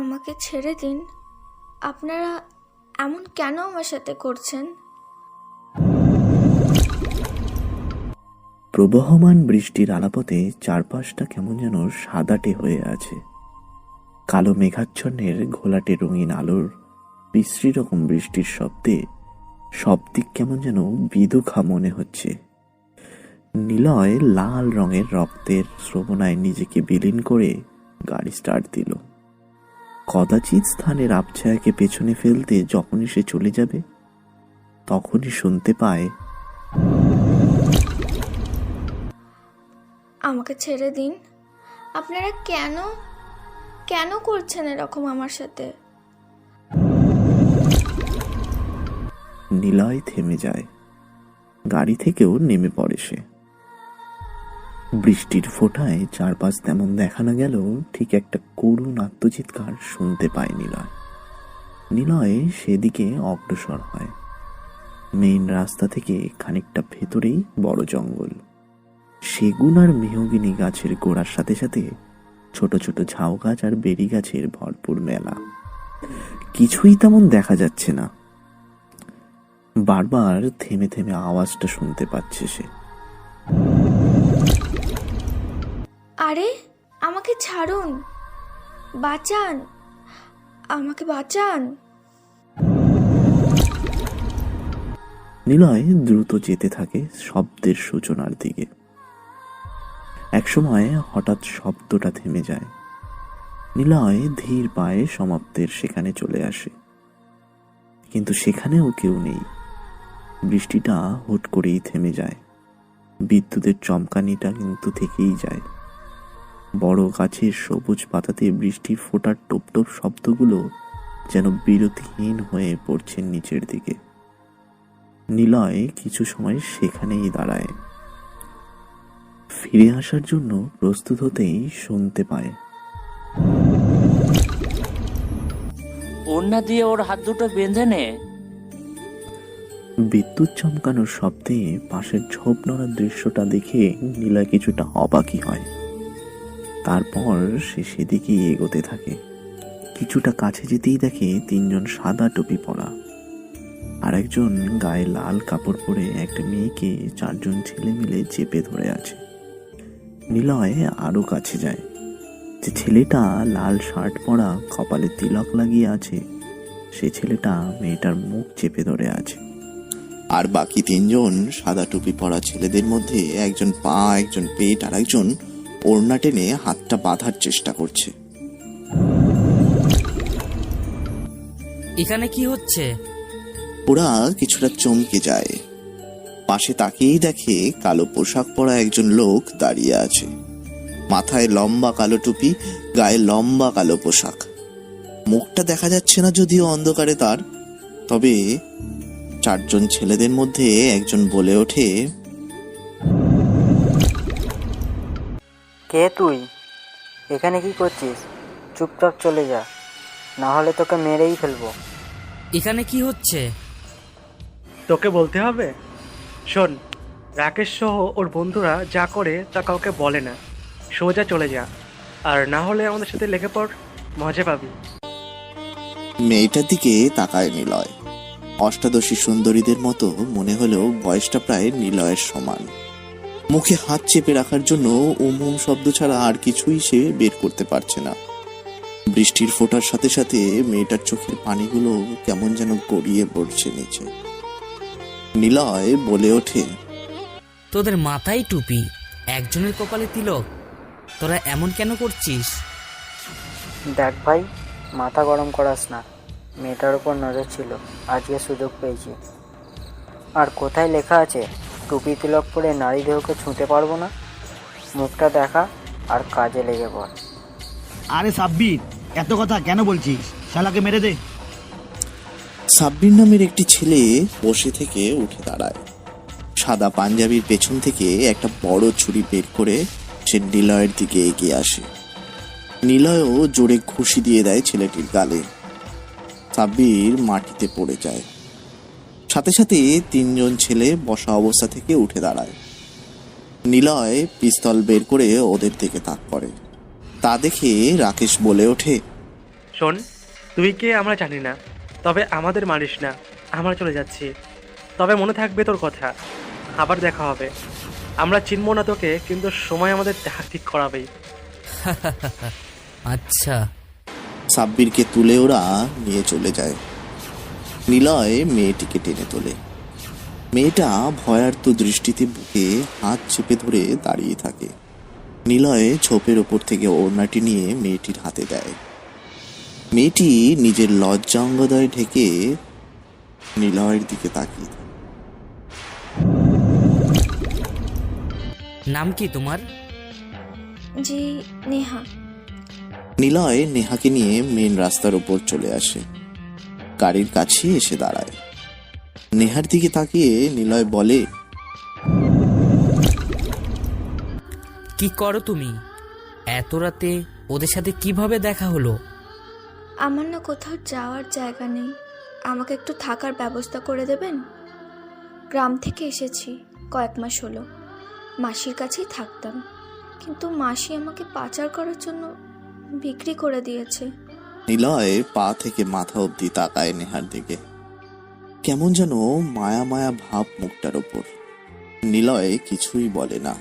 আমাকে ছেড়ে দিন। আপনারা এমন কেন আমার সাথে করছেন? প্রবহমান বৃষ্টির আলাপতে চারপাশটা কেমন যেন সাদাটে হয়ে আছে। কালো মেঘাচ্ছন্নের ঘোলাটে রঙিন আলোর বিশ্রী রকম বৃষ্টির শব্দে সব দিক কেমন যেন বিদুখা মনে হচ্ছে। নিলয় লাল রঙের রক্তের শ্রবণায় নিজেকে বিলীন করে গাড়ি স্টার্ট দিল। কদাচিৎ স্থানের আবছায়াকে পেছনে ফেলতে যখনই সে চলে যাবে, তখনই শুনতে পায়, আমাকে ছেড়ে দিন। আপনারা কেন কেন করছেন এরকম আমার সাথে? নিলয় থেমে যায়। গাড়ি থেকেও নেমে পড়ে সে। বৃষ্টির ফোঁটায় চারপাশ তেমন দেখা না গেল ঠিক একটা করুণ আত্মচিৎকার শুনতে পায় নিলয়। নিলয় সেদিকে অগ্রসর হয়। মেইন রাস্তা থেকে খানিকটা ভেতরেই বড় জঙ্গল। সেগুন আর মেহগিনি গাছের গোড়ার সাথে সাথে ছোট ছোট ঝাউ গাছ আর বেরি গাছের ভরপুর মেলা। কিছুই তেমন দেখা যাচ্ছে না। বারবার থেমে থেমে আওয়াজটা শুনতে পাচ্ছে সে। আরে আমাকে ছাড়ুন, বাঁচান, আমাকে বাঁচান। নিলয় দ্রুত যেতে থাকে শব্দের সূচনার দিকে। একসময় হঠাৎ শব্দটা থেমে যায়। নিলয় ধীর পায়ে সমাপ্তের সেখানে চলে আসে, কিন্তু সেখানেও কেউ নেই। বৃষ্টিটা হুট করেই থেমে যায়। বিদ্যুতের চমকানিটা কিন্তু থেকেই যায়। বড় গাছের সবুজ পাতাতে বৃষ্টির ফোঁটার টোপ টোপ শব্দগুলো যেন বিরতিহীন হয়ে পড়ছে নিচের দিকে। নিলয় কিছু সময় সেখানেই দাঁড়ায়। ফিরে আসার জন্য প্রস্তুত হতেই শুনতে পায়, ওড়না দিয়ে ওর হাত দুটো বেঁধে নে। বিদ্যুৎ চমকানোর শব্দে পাশের ঝোপ নড়ার দৃশ্যটা দেখে নীলা কিছুটা অবাকই হয়। তারপর সে সেদিকেই এগোতে থাকে। কিছুটা কাছে যেতেই দেখে তিনজন সাদা টুপি পরা আর একজন গায়ে লাল কাপড় পরে একটা মেয়েকে চারজন ছেলে মিলে চেপে ধরে আছে। নিলয় আরো কাছে যায়। যে ছেলেটা লাল শার্ট পরা, কপালে তিলক লাগিয়ে আছে, সে ছেলেটা মেয়েটার মুখ চেপে ধরে আছে। আর বাকি তিনজন সাদা টুপি পরা ছেলেদের মধ্যে একজন পা, একজন পেট আর একজন ওড়না টেনে হাতটা বাঁধার চেষ্টা করছে। এখানে কি হচ্ছে? ওরা কিছুটা চমকে যায়। পাশে তাকিয়েই দেখে কালো পোশাক পরা একজন লোক দাঁড়িয়ে আছে। মাথায় লম্বা কালো টুপি, গায়ে লম্বা কালো পোশাক। মুখটা দেখা যাচ্ছে না যদিও অন্ধকারে তার। তবে চারজন ছেলেদের মধ্যে একজন বলে ওঠে, কে তুই? এখানে কি করছিস? চুপচাপ চলে যা, না হলে তোকে মেরেই ফেলবো। এখানে কি হচ্ছে? তোকে বলতে হবে? শোন, রাকেশ সহ ওর বন্ধুরা যা করে তা কাউকে বলে না। সোজা চলে যা, আর না হলে আমাদের সাথে লেগে পড়, মজা পাবি। মেয়েটার দিকে তাকায় নিলয়। অষ্টাদশী সুন্দরীদের মতো মনে হলেও বয়সটা প্রায় নিলয়ের সমান। মুখে হাত চেপে রাখার জন্য উম শব্দ ছাড়া আর কিছুই সে বের করতে পারছে না। বৃষ্টির ফোঁটার সাথে সাথে মেয়েটার চোখের পানিগুলো কেমন যেন গড়িয়ে পড়ছে নিচে। নিলয় বলে ওঠে, তোদের মাথায় টুপি, একজনের কপালে তিলক, তোরা এমন কেন করছিস? দেখ ভাই, মাথা গরম করাস না। মেয়েটার উপর নজর ছিল, আজকে সুযোগ পেয়েছি। আর কোথায় লেখা আছে টুপি তিলক পরে নারী দেহকে ছুঁতে পারবো না? মুখটা দেখা আর কাজে লেগে পড়। আরে সাব্বির, এত কথা কেন বলছিস? শালাকে মেরে দে। সাব্বির নামের একটি ছেলে বসে থেকে উঠে দাঁড়ায়। সাদা পাঞ্জাবির পেছন থেকে একটা বড় ছুরি বের করে সে নিলয়ের দিকে এগিয়ে আসে। নিলয়ও জোরে ঘুষি দিয়ে দেয় ছেলেটির গালে। সাব্বির মাটিতে পড়ে যায়। সাথে সাথে তিনজন ছেলে বসা অবস্থা থেকে উঠে দাঁড়ায়। নিলয় পিস্তল বের করে ওদের দিকে তাক করে। তা দেখে রাকেশ বলে ওঠে, শোন, তুই কে আমরা জানি না, তবে আমাদের মারিস না, আমরা চলে যাচ্ছি। তবে মনে থাকবে তোর কথা, আবার দেখা হবে। আমরা চিনব না তোকে, কিন্তু সময় আমাদের দেখা ঠিক করাবেই। আচ্ছা। সাব্বিরকে তুলে ওরা নিয়ে চলে যায়। নিলয় মেয়েটিকে টেনে তোলে। মেয়েটা ভয়ার্ত দৃষ্টিতে বুকে হাত চেপে ধরে দাঁড়িয়ে থাকে। নিলয় ঝোপের ওপর থেকে ওড়নাটি নিয়ে মেয়েটির হাতে দেয়। মেয়েটি নিজের লজ্জা অঙ্গদয় ঢেকে নিলয়ের দিকে তাকিয়ে থাকে। নাম কি তোমার? জি, নেহা। নিলয় নেহাকে নিয়ে মেন রাস্তার উপর চলে আসে। গাড়ির কাছে এসে দাঁড়ায়। নেহার দিকে তাকিয়ে নিলয় বলে, কি করো তুমি? এত রাতে ওদের সাথে কিভাবে দেখা হলো? আমার না কোথাও যাওয়ার জায়গা নেই, আমাকে একটু থাকার ব্যবস্থা করে দেবেন? গ্রাম থেকে এসেছি, কয়েক মাস হলো। মাসির কাছেই থাকতাম, কিন্তু মাসি আমাকে পাচার করার জন্য বিক্রি করে দিয়েছে। নিলয় পা থেকে মাথা অবধি তাকায় নেহার দিকে। কেমন যেন মায়া মায়া ভাব মুখটার ওপর। নিলয় কিছুই বলে না,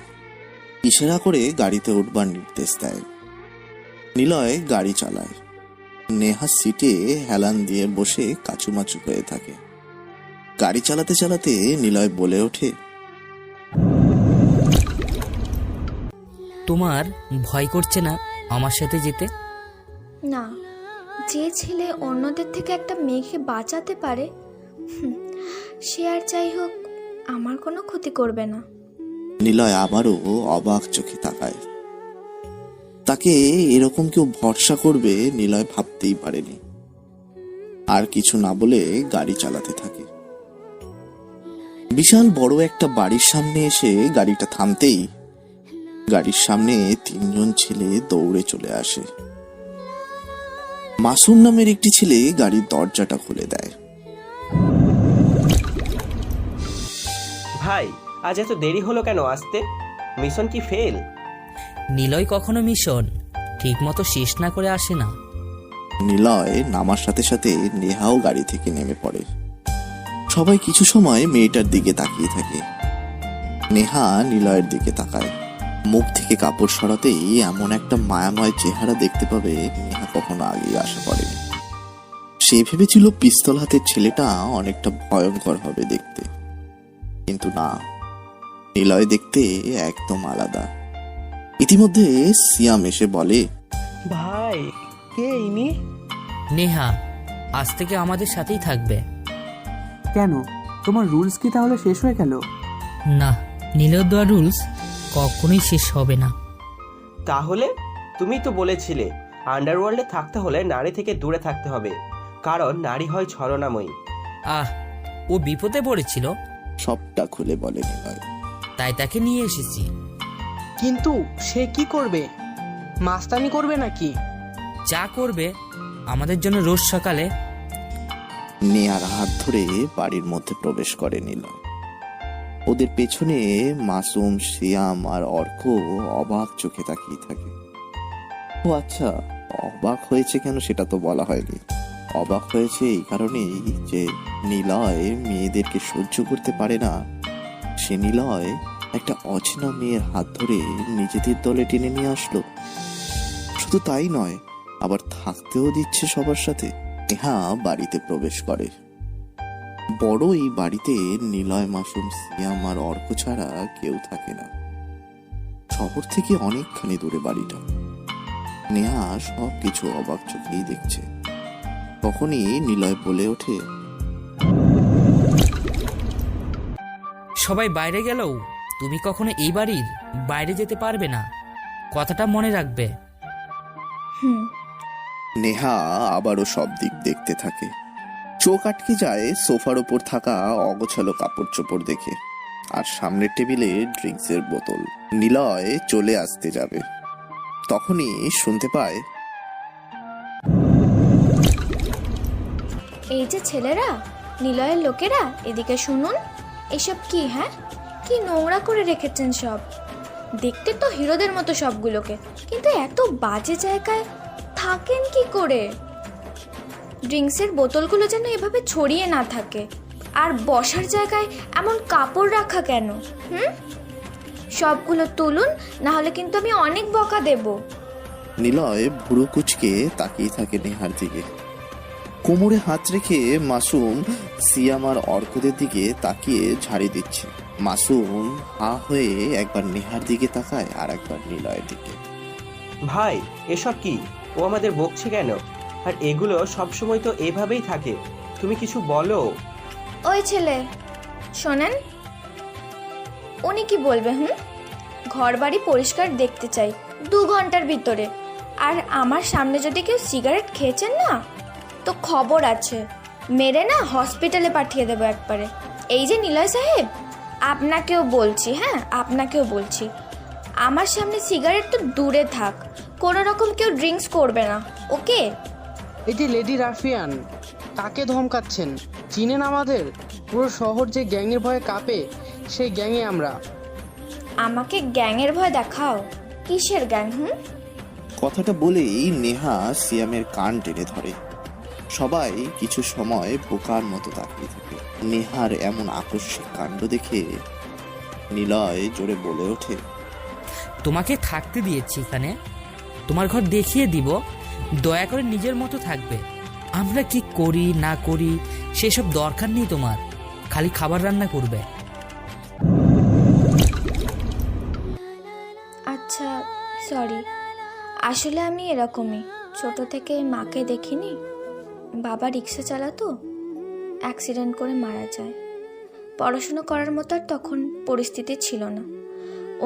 ইশারা করে গাড়িতে উঠবার নির্দেশ দেয়। নিলয় গাড়ি চালায়। নেহা সিটে হেলান দিয়ে বসে কাচুমাচু হয়ে থাকে। গাড়ি চালাতে চালাতে নিলয় বলে ওঠে, তোমার ভয় করছে না আমার সাথে যেতে? না, যে ছেলে অন্যদের থেকে একটা মেয়েকে বাঁচাতে পারে, সে আর যাই হোক আমার কোনো ক্ষতি করবে না। নিলয় আবারও অবাক চোখে তাকায়। তাকে এরকম কেউ ভরসা করবে নিলয় ভাবতেই পারেনি। আর কিছু না বলে গাড়ি চালাতে থাকে। বিশাল বড় একটা বাড়ির সামনে এসে গাড়িটা থামতেই গাড়ির সামনে 3 জন ছেলে দৌড়ে চলে আসে। মাসুম নামের একটি ছেলে গাড়ির দরজাটা খুলে দেয়। ভাই, আজ এত দেরি হলো কেন আসতে? মিশন কি ফেল? নিলয় কখনো মিশন ঠিক মতো শেষ না করে আসে না। নিলয় নামার সাথে সাথে নেহাও গাড়ি থেকে নেমে পড়ে। সবাই কিছু সময় মেয়েটার দিকে তাকিয়ে থাকে। নেহা নিলয়ের দিকে তাকায়। মুখ থেকে কাপড় সরাতেই এমন একটা মায়াময় চেহারা দেখতে পাবে নেহা কখনো আগে আশা করেনি। সে ভেবেছিল পিস্তল হাতের ছেলেটা অনেকটা ভয়ঙ্কর হবে দেখতে, কিন্তু না, নিলয় দেখতে একদম আলাদা। ইতিমধ্যে সিয়াম এসে বলে, ভাই, কে ইনি? নেহা আজ থেকে আমাদের সাথেই থাকবে। কেন, তোমার রুলস কি তাহলে শেষ হয়ে গেল? না, নীলয় দেওয়া রুলস কখনোই শেষ হবে না। তাহলে তুমি তো বলেছিলে আন্ডারওয়ার্ল্ডে থাকতে হলে নারী থেকে দূরে থাকতে হবে, কারণ নারী হয় ছলনাময়ী। ও বিপদে পড়েছিল, সবটা খুলে বলে নিলয়। তাই তাকে নিয়ে এসেছি। কিন্তু সে কি করবে? মাস্তানি করবে নাকি? যা করবে আমাদের জন্য রোজ সকালে। নেহার হাত ধরে বাড়ির মধ্যে প্রবেশ করে নিলয়। ওদের পেছনে মাসুম, সিয়াম আর অর্ক অবাক চোখে তাকিয়ে থাকে। ও আচ্ছা, অবাক হয়েছে কেন সেটা তো বলা হয়নি। অবাক হয়েছে এই কারণেই যে নিলয় মেয়েদেরকে সহ্য করতে পারে না। সে নিলয় একটা অচেনা মেয়ের হাত ধরে নিজেদের দলে টেনে নিয়ে আসলো। শুধু তাই নয়, আবার থাকতেও দিচ্ছে সবার সাথে। নেহা বাড়িতে প্রবেশ করে। বড় এই বাড়িতে নিলয়, মাসুম, সিয়াম আর অর্ক ছাড়া কেউ থাকে না। শহর থেকে অনেকখানি দূরে বাড়িটা। নেহা সব কিছু অবাক চোখেই দেখছে। তখনই নিলয় বলে ওঠে, সবাই বাইরে গেলেও তুমি কখনো এই বাড়ির বাইরে যেতে পারবে না, কথাটা মনে রাখবে। নেহা আবারও সব দিক দেখতে থাকে। চোখ আটকে যায় সোফার ওপর থাকা অগোছালো কাপড় চোপড় দেখে, আর সামনের টেবিলে ড্রিঙ্কসের বোতল। নিলয় চলে আসতে যাবে, তখনই শুনতে পায়, এই যে ছেলেরা, নিলয়ের লোকেরা, এদিকে শুনুন। এসব কি? হ্যাঁ, কি নোংরা করে রেখেছেন সব। দেখতে তো হিরোদের মতো সবগুলোকে, কিন্তু এত বাজে জায়গায় থাকেন কি করে? ড্রিঙ্কসের বোতলগুলো যেন এভাবে ছড়িয়ে না থাকে। আর বসার জায়গায় এমন কাপড় রাখা কেন? সবগুলো তুলুন, না হলে কিন্তু আমি অনেক বকা দেব। নিলয় ভুরু কুচকে তাকিয়ে থাকে নেহার দিকে। কোমরে হাত রেখে মাসুম সিয়াম আর অর্কদের দিকে তাকিয়ে ঝাড়ি দিচ্ছে। মাসুম হা হয়ে একবার নেহার দিকে তাকায় আর একবার নিলয়ের দিকে। ভাই এসব কি? ও আমাদের বকছে কেন? আর এগুলো সবসময় তো এভাবেই থাকে, তুমি কিছু বলো। ওই ছেলে শোনেন, উনি কি বলবে? ঘর বাড়ি পরিষ্কার দেখতে চাই 2 ঘন্টার ভিতরে। আর আমার সামনে যদি কেউ সিগারেট খেয়েছেন না, তো খবর আছে, মেরে না হসপিটালে পাঠিয়ে দেবো একবারে। এই যে নিলয় সাহেব, আপনাকেও বলছি, আপনাকেও বলছি, আমার সামনে সিগারেট তো দূরে থাক, কোনো রকম কেউ ড্রিঙ্কস করবে না, ওকে? এই যে লেডি রাফিয়ান, কাকে ধমকাচ্ছেন? চিনেন আমাদের? পুরো শহর যে গ্যাংয়ের ভয়ে কাঁপে, সেই গ্যাংয়ে আমরা। আমাকে গ্যাংয়ের ভয় দেখাও? কিসের গ্যাং? কথাটা বলেই নেহা সিয়ামের কান টেনে ধরে। সবাই কিছু সময় বোকার মতো তাকিয়ে থাকে। নেহার এমন আকস্মিক কাণ্ড দেখে নিলয় জোরে বলে ওঠে, তোমাকে থাকতে দিয়েছি এখানে, তোমার ঘর দেখিয়ে দিব, দয়া করে নিজের মতো থাকবে। আমরা কি করি না করি সেসব দরকার নেই তোমার, খালি খাবার রান্না করবে। আচ্ছা সরি, আসলে আমি এরকমই, ছোট থেকে মাকে দেখিনি। বাবা রিক্সা চালাতো, অ্যাক্সিডেন্ট করে মারা যায়। পড়াশুনো করার মতো আর তখন পরিস্থিতি ছিল না।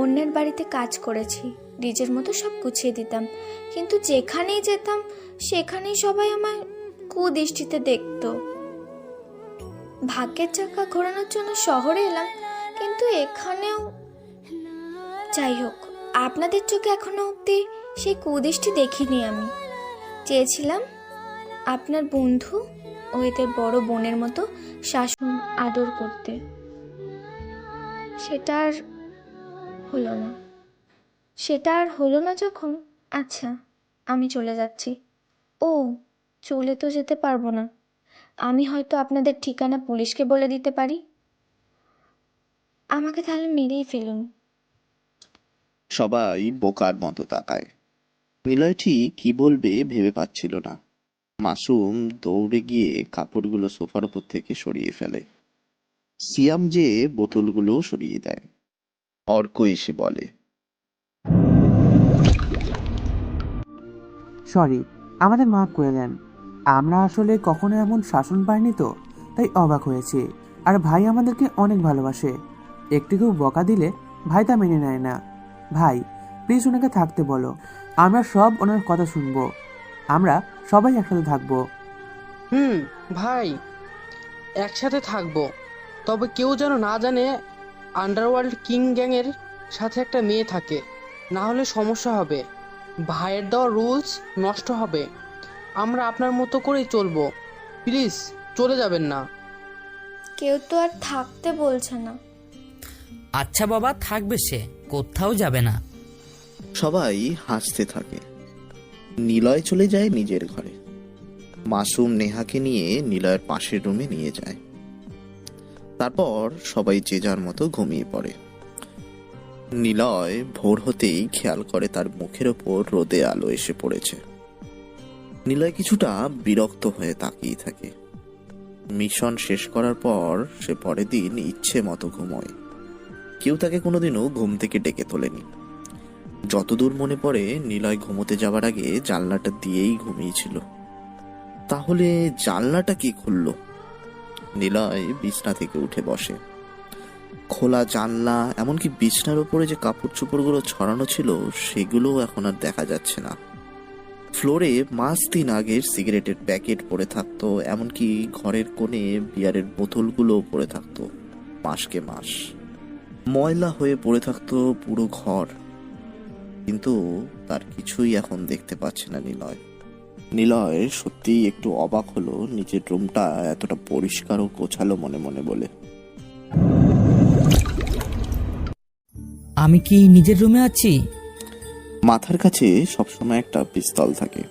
অন্যের বাড়িতে কাজ করেছি, নিজের মতো সব গুছিয়ে দিতাম, কিন্তু যেখানেই যেতাম সেখানেই সবাই আমায় কুদৃষ্টিতে দেখতো। ভাগ্যের চাকা ঘোরানোর জন্য শহরে এলাম, কিন্তু এখানেও, যাই হোক, আপনাদের চোখে এখনো অবধি সেই কুদৃষ্টি দেখিনি আমি। চেয়েছিলাম আপনার বন্ধু ও এদের বড় বোনের মতো শাসন আদর করতে, সেটা আর হলো না যখন। আচ্ছা আমি চলে যাচ্ছি। ও, চলে তো যেতে পারবো না, আমি হয়তো আপনাদের ঠিকানা পুলিশকে বলে দিতে পারি। আমাকে তাহলে মেরেই ফেলুন। সবাই বোকার মতো তাকায়। নিলয় ঠিক কি বলবে ভেবে পাচ্ছিল না। মাসুম দৌড়ে গিয়ে কাপড়গুলো সোফার উপর থেকে সরিয়ে ফেলে। সিয়াম যে বোতলগুলো সরিয়ে দেয়। অর্ক এসে বলে, সরি, আমাদের মাফ করে দেন। আমরা আসলে কখনো এমন শাসন পাইনি তো, তাই অবাক হয়েছি। আর ভাই আমাদেরকে অনেক ভালোবাসে, একটু কেউ বকা দিলে ভাই তা মেনে নেয় না। ভাই প্লিজ ওনাকে থাকতে বলো, আমরা সব ওনার কথা শুনবো, আমরা সবাই একসাথে থাকবো। ভাই একসাথে থাকবো, তবে কেউ যেন না জানে আন্ডারওয়ার্ল্ড কিং গ্যাংয়ের সাথে একটা মেয়ে থাকে, না হলে সমস্যা হবে। ভাইয়ের দেওয়া রুলস নষ্ট হবে। আমরা আপনার মতো করেই চলবো, প্লিজ চলে যাবেন না। কেউ তো আর থাকতে বলছে না। আচ্ছা বাবা, থাকবে, সে কোথাও যাবে না। সবাই হাসতে থাকে। নিলয় চলে যায় নিজের ঘরে। মাসুম নেহাকে নিয়ে নিলয়ের পাশের রুমে নিয়ে যায়। তারপর সবাই যে যার মতো ঘুমিয়ে পড়ে। নিলয় ভোর হতেই খেয়াল করে তার মুখের ওপর রোদে আলো এসে পড়েছে। নিলয় কিছুটা বিরক্ত হয়ে তাকিয়ে থাকে। মিশন শেষ করার পর সে পরের দিন ইচ্ছে মতো ঘুমোয়। কেউ তাকে কোনোদিনও ঘুম থেকে ডেকে তোলেনি। যতদূর মনে পড়ে নিলয় ঘুমোতে যাওয়ার আগে জানলাটা দিয়েই ঘুমিয়েছিল। তাহলে জানলাটা কি খুলল? নিলয় বিছনা থেকে উঠে বসে। খোলা জানলা, এমনকি বিছনার উপরে যে কাপড় চোপড়গুলো ছড়ানো ছিল সেগুলোও এখন আর দেখা যাচ্ছে না। ফ্লোরে মাস দিন আগের সিগারেটের প্যাকেট পড়ে থাকতো, এমনকি ঘরের কোণে বিয়ারের বোতলগুলোও পড়ে থাকতো মাসকে মাস। ময়লা হয়ে পড়ে থাকতো পুরো ঘর, কিন্তু তার কিছুই এখন দেখতে পাচ্ছে না নিলয়। নিলয় সত্যিই একটু অবাক হলো নিজের রুমটা এতটা পরিষ্কার ও গোছালো মনে মনে বলে। আমি কি নিজের রুমে আছি? মাথার কাছে সবসময় একটা পিস্তল থাকে।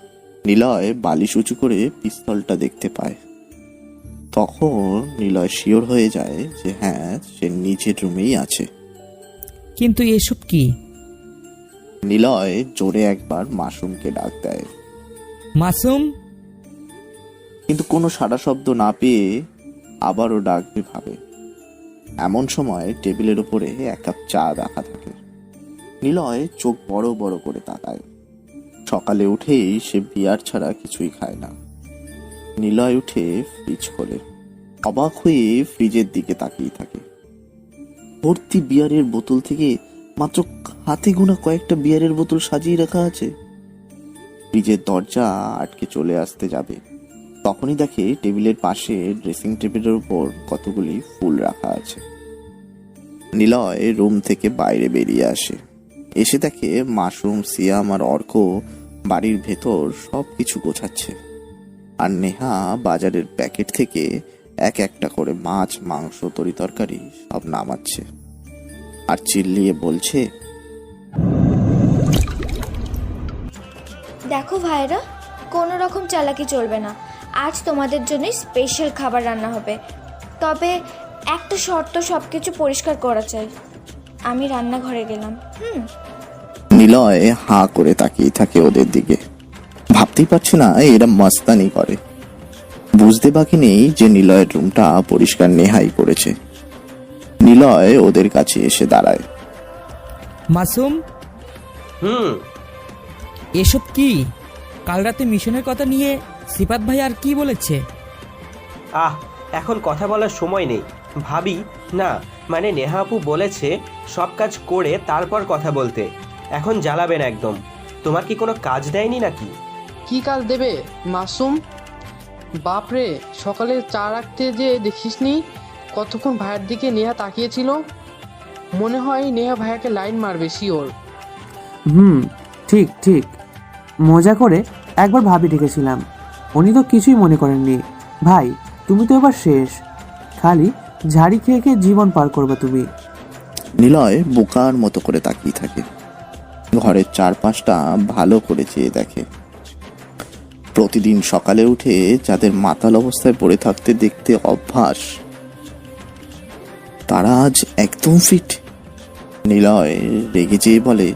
নিলয় বালিশ উঁচু করে পিস্তলটা দেখতে পায়। তখন নিলয় শিওর হয়ে যায় যে হ্যাঁ, সে নিজের রুমেই আছে। কিন্তু এসব কি? নিলয় জোরে একবার মাসুমকে ডাক দেয়, মাসুম। কিন্তু কোনো সাড়া শব্দ না পেয়ে আবারও ডাকবে ভাবে। এমন সময় টেবিলের উপরে এক কাপ চা রাখা থাকে। নিলয় চোখ বড় বড় করে তাকায়। সকালে উঠেই সে বিয়ার ছাড়া কিছুই খায় না। নিলয় উঠে ফ্রিজ খোলে। অবাক হয়ে ফ্রিজের দিকে তাকিয়ে থাকে। ভর্তি বিয়ারের বোতল থেকে মাত্র হাতে গোনা কয়েকটা বিয়ারের বোতল সাজিয়ে রাখা আছে। ফ্রিজের দরজা আটকে চলে আসতে যাবে, তখনই দেখে টেবিলের পাশে ড্রেসিং টেবিলের উপর কতগুলি ফুল রাখা আছে। নিলয় রুম থেকে বাইরে বেরিয়ে আসে। এসে দেখে মাসুম, সিয়াম আর অর্ক বাড়ির ভেতর সবকিছু গোছাচ্ছে, আর নেহা বাজারের প্যাকেট থেকে এক একটা করে মাছ, মাংস, তরি তরকারি সব নামাচ্ছে আর চিল্লিয়ে বলছে, দেখো ভাইরা, কোনো রকম চালাকি চলবে না। আজ তোমাদের জন্য স্পেশাল খাবার রান্না হবে, তবে একটা শর্ত, সব কিছু পরিষ্কার করা চাই। আমি রান্নাঘরে গেলাম। নিলয় হাঁ করে তাকিয়ে থাকে ওদের দিকে। ভাবতেই পারছে না এরা মস্তানি করে। বুঝতে বাকি নেই যে নিলয়ের রুমটা পরিষ্কার নেহাই করেছে। নিলয় ওদের কাছে এসে দাঁড়ায়। মাসুম, এসব কি? কাল রাতে মিশনের কথা নিয়ে সিফাত ভাই আর কি বলেছে? এখন কথা বলার সময় নেই ভাবি। না মানে নেহা আপু বলেছে সব কাজ করে তারপর কথা বলতে। এখন জ্বালাবেন একদম। তোমার কি কোনো কাজ দেয়নি নাকি? কি কাজ দেবে মাসুম? বাপরে, সকালে চা রাখতে যে দেখিসনি কতক্ষণ ভাইয়ের দিকে নেহা তাকিয়েছিল। মনে হয় নেহা ভাইয়াকে লাইন মারবে শিওর। ঠিক ঠিক, মজা করে একবার ভাবি ডেকেছিলাম, উনি তো কিছুই মনে করেননি। ভাই, তুমি তো এবার শেষ, খালি ঝাড়ি খেয়ে খেয়ে জীবন পার করবে তুমি। নিলয় বোকার মতো করে তাকিয়ে থাকে। ঘরের চারপাশটা ভালো করে চেয়ে দেখে। প্রতিদিন সকালে উঠে যাদের মাতাল অবস্থায় পড়ে থাকতে দেখতে অভ্যাস, তারা আজ একদম ফিট। নিলয় রেগে যেয়ে বলে,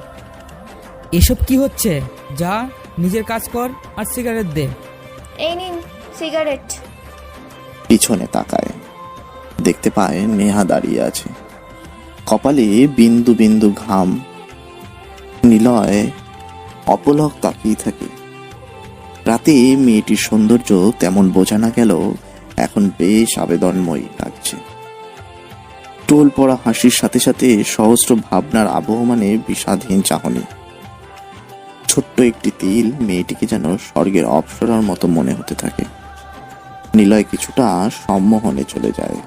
এসব কি হচ্ছে? যা, নিজের কাজ কর আর সিগারেট দে। এই নিন সিগারেট। পিছনে তাকায়, দেখতে পায় নেহা দাঁড়িয়ে আছে, কপালে বিন্দু বিন্দু ঘাম। নিলয় অপলক তাকিয়ে থাকে। রাতে মেয়েটির সৌন্দর্য তেমন বোঝা না গেল এখন বেশ আবেদনময়ী লাগছে। টোল পড়া হাসির সাথে সাথে সহস্র ভাবনার আবহমানে বিষাদহীন চাহনি। ছোট্ট একটি তিল মেয়েটিকে যেন স্বর্গের অপ্সরার মতো মনে হতে থাকে। নিলয় কিছুটা সম্মোহনে চলে যায়।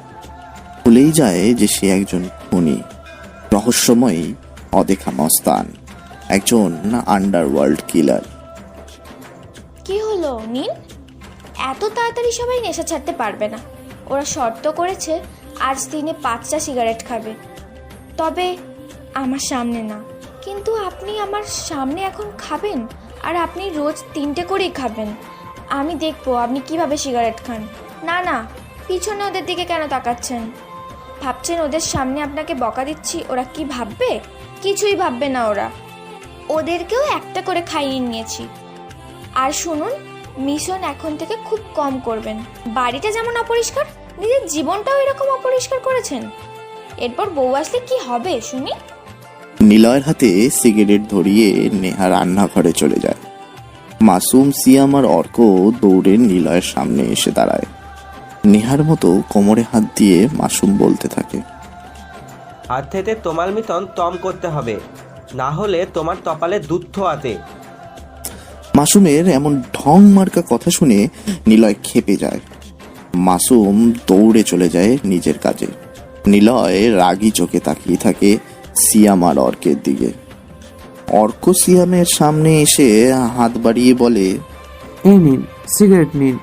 ভুলেই যায় যে সে একজন খুনি, রহস্যময়ী, অদেখা মস্তান, একজন আন্ডারওয়ার্ল্ড কিলার। কি হলো নীল? এত তাড়াতাড়ি সবাই নেশা ছাড়তে পারবে না। ওরা শর্ত করেছে আজ দিনে 5টা সিগারেট খাবে, তবে আমার সামনে না। কিন্তু আপনি আমার সামনে এখন খাবেন, আর আপনি রোজ 3টে করেই খাবেন। আমি দেখবো আপনি কিভাবে সিগারেট খান। না না, পিছনে ওদের দিকে কেন তাকাচ্ছেন? ভাবছেন ওদের সামনে আপনাকে বকা দিচ্ছি, ওরা কি ভাববে? কিছুই ভাববে না ওরা। ওদেরকেও একটা করে খাইয়ে নিয়েছি। আর শুনুন, মিশন এখন থেকে খুব কম করবেন। বাড়িটা যেমন অপরিষ্কার, নিজের জীবনটাও এরকম অপরিষ্কার করেছেন। এরপর বউ আসলে কি হবে শুনি? নিলয়ের হাতে সিগারেট ধরিয়ে নেহা রান্নাঘরে চলে যায়। মাসুম, সিয়াম আর অর্ক দৌড়ে নিলয়ের সামনে এসে দাঁড়ায়। নেহার মতো কোমরে হাত দিয়ে মাসুম বলতে থাকে, হাত থেকে তোমার মিতন তম করতে হবে, না হলে তোমার কপালে দুধ থোয়াতে। মাসুমের এমন ঢং মার্কা কথা শুনে নিলয় ক্ষেপে যায়। মাসুম দৌড়ে চলে যায় নিজের কাজে। নিলয় রাগী চোখে তাকিয়ে থাকে সিয়াম আর অর্কের দিকে। অর্ক সিয়ামের সামনে এসে হাত বাড়িয়ে বলে, এই নিন সিগারেট নিন।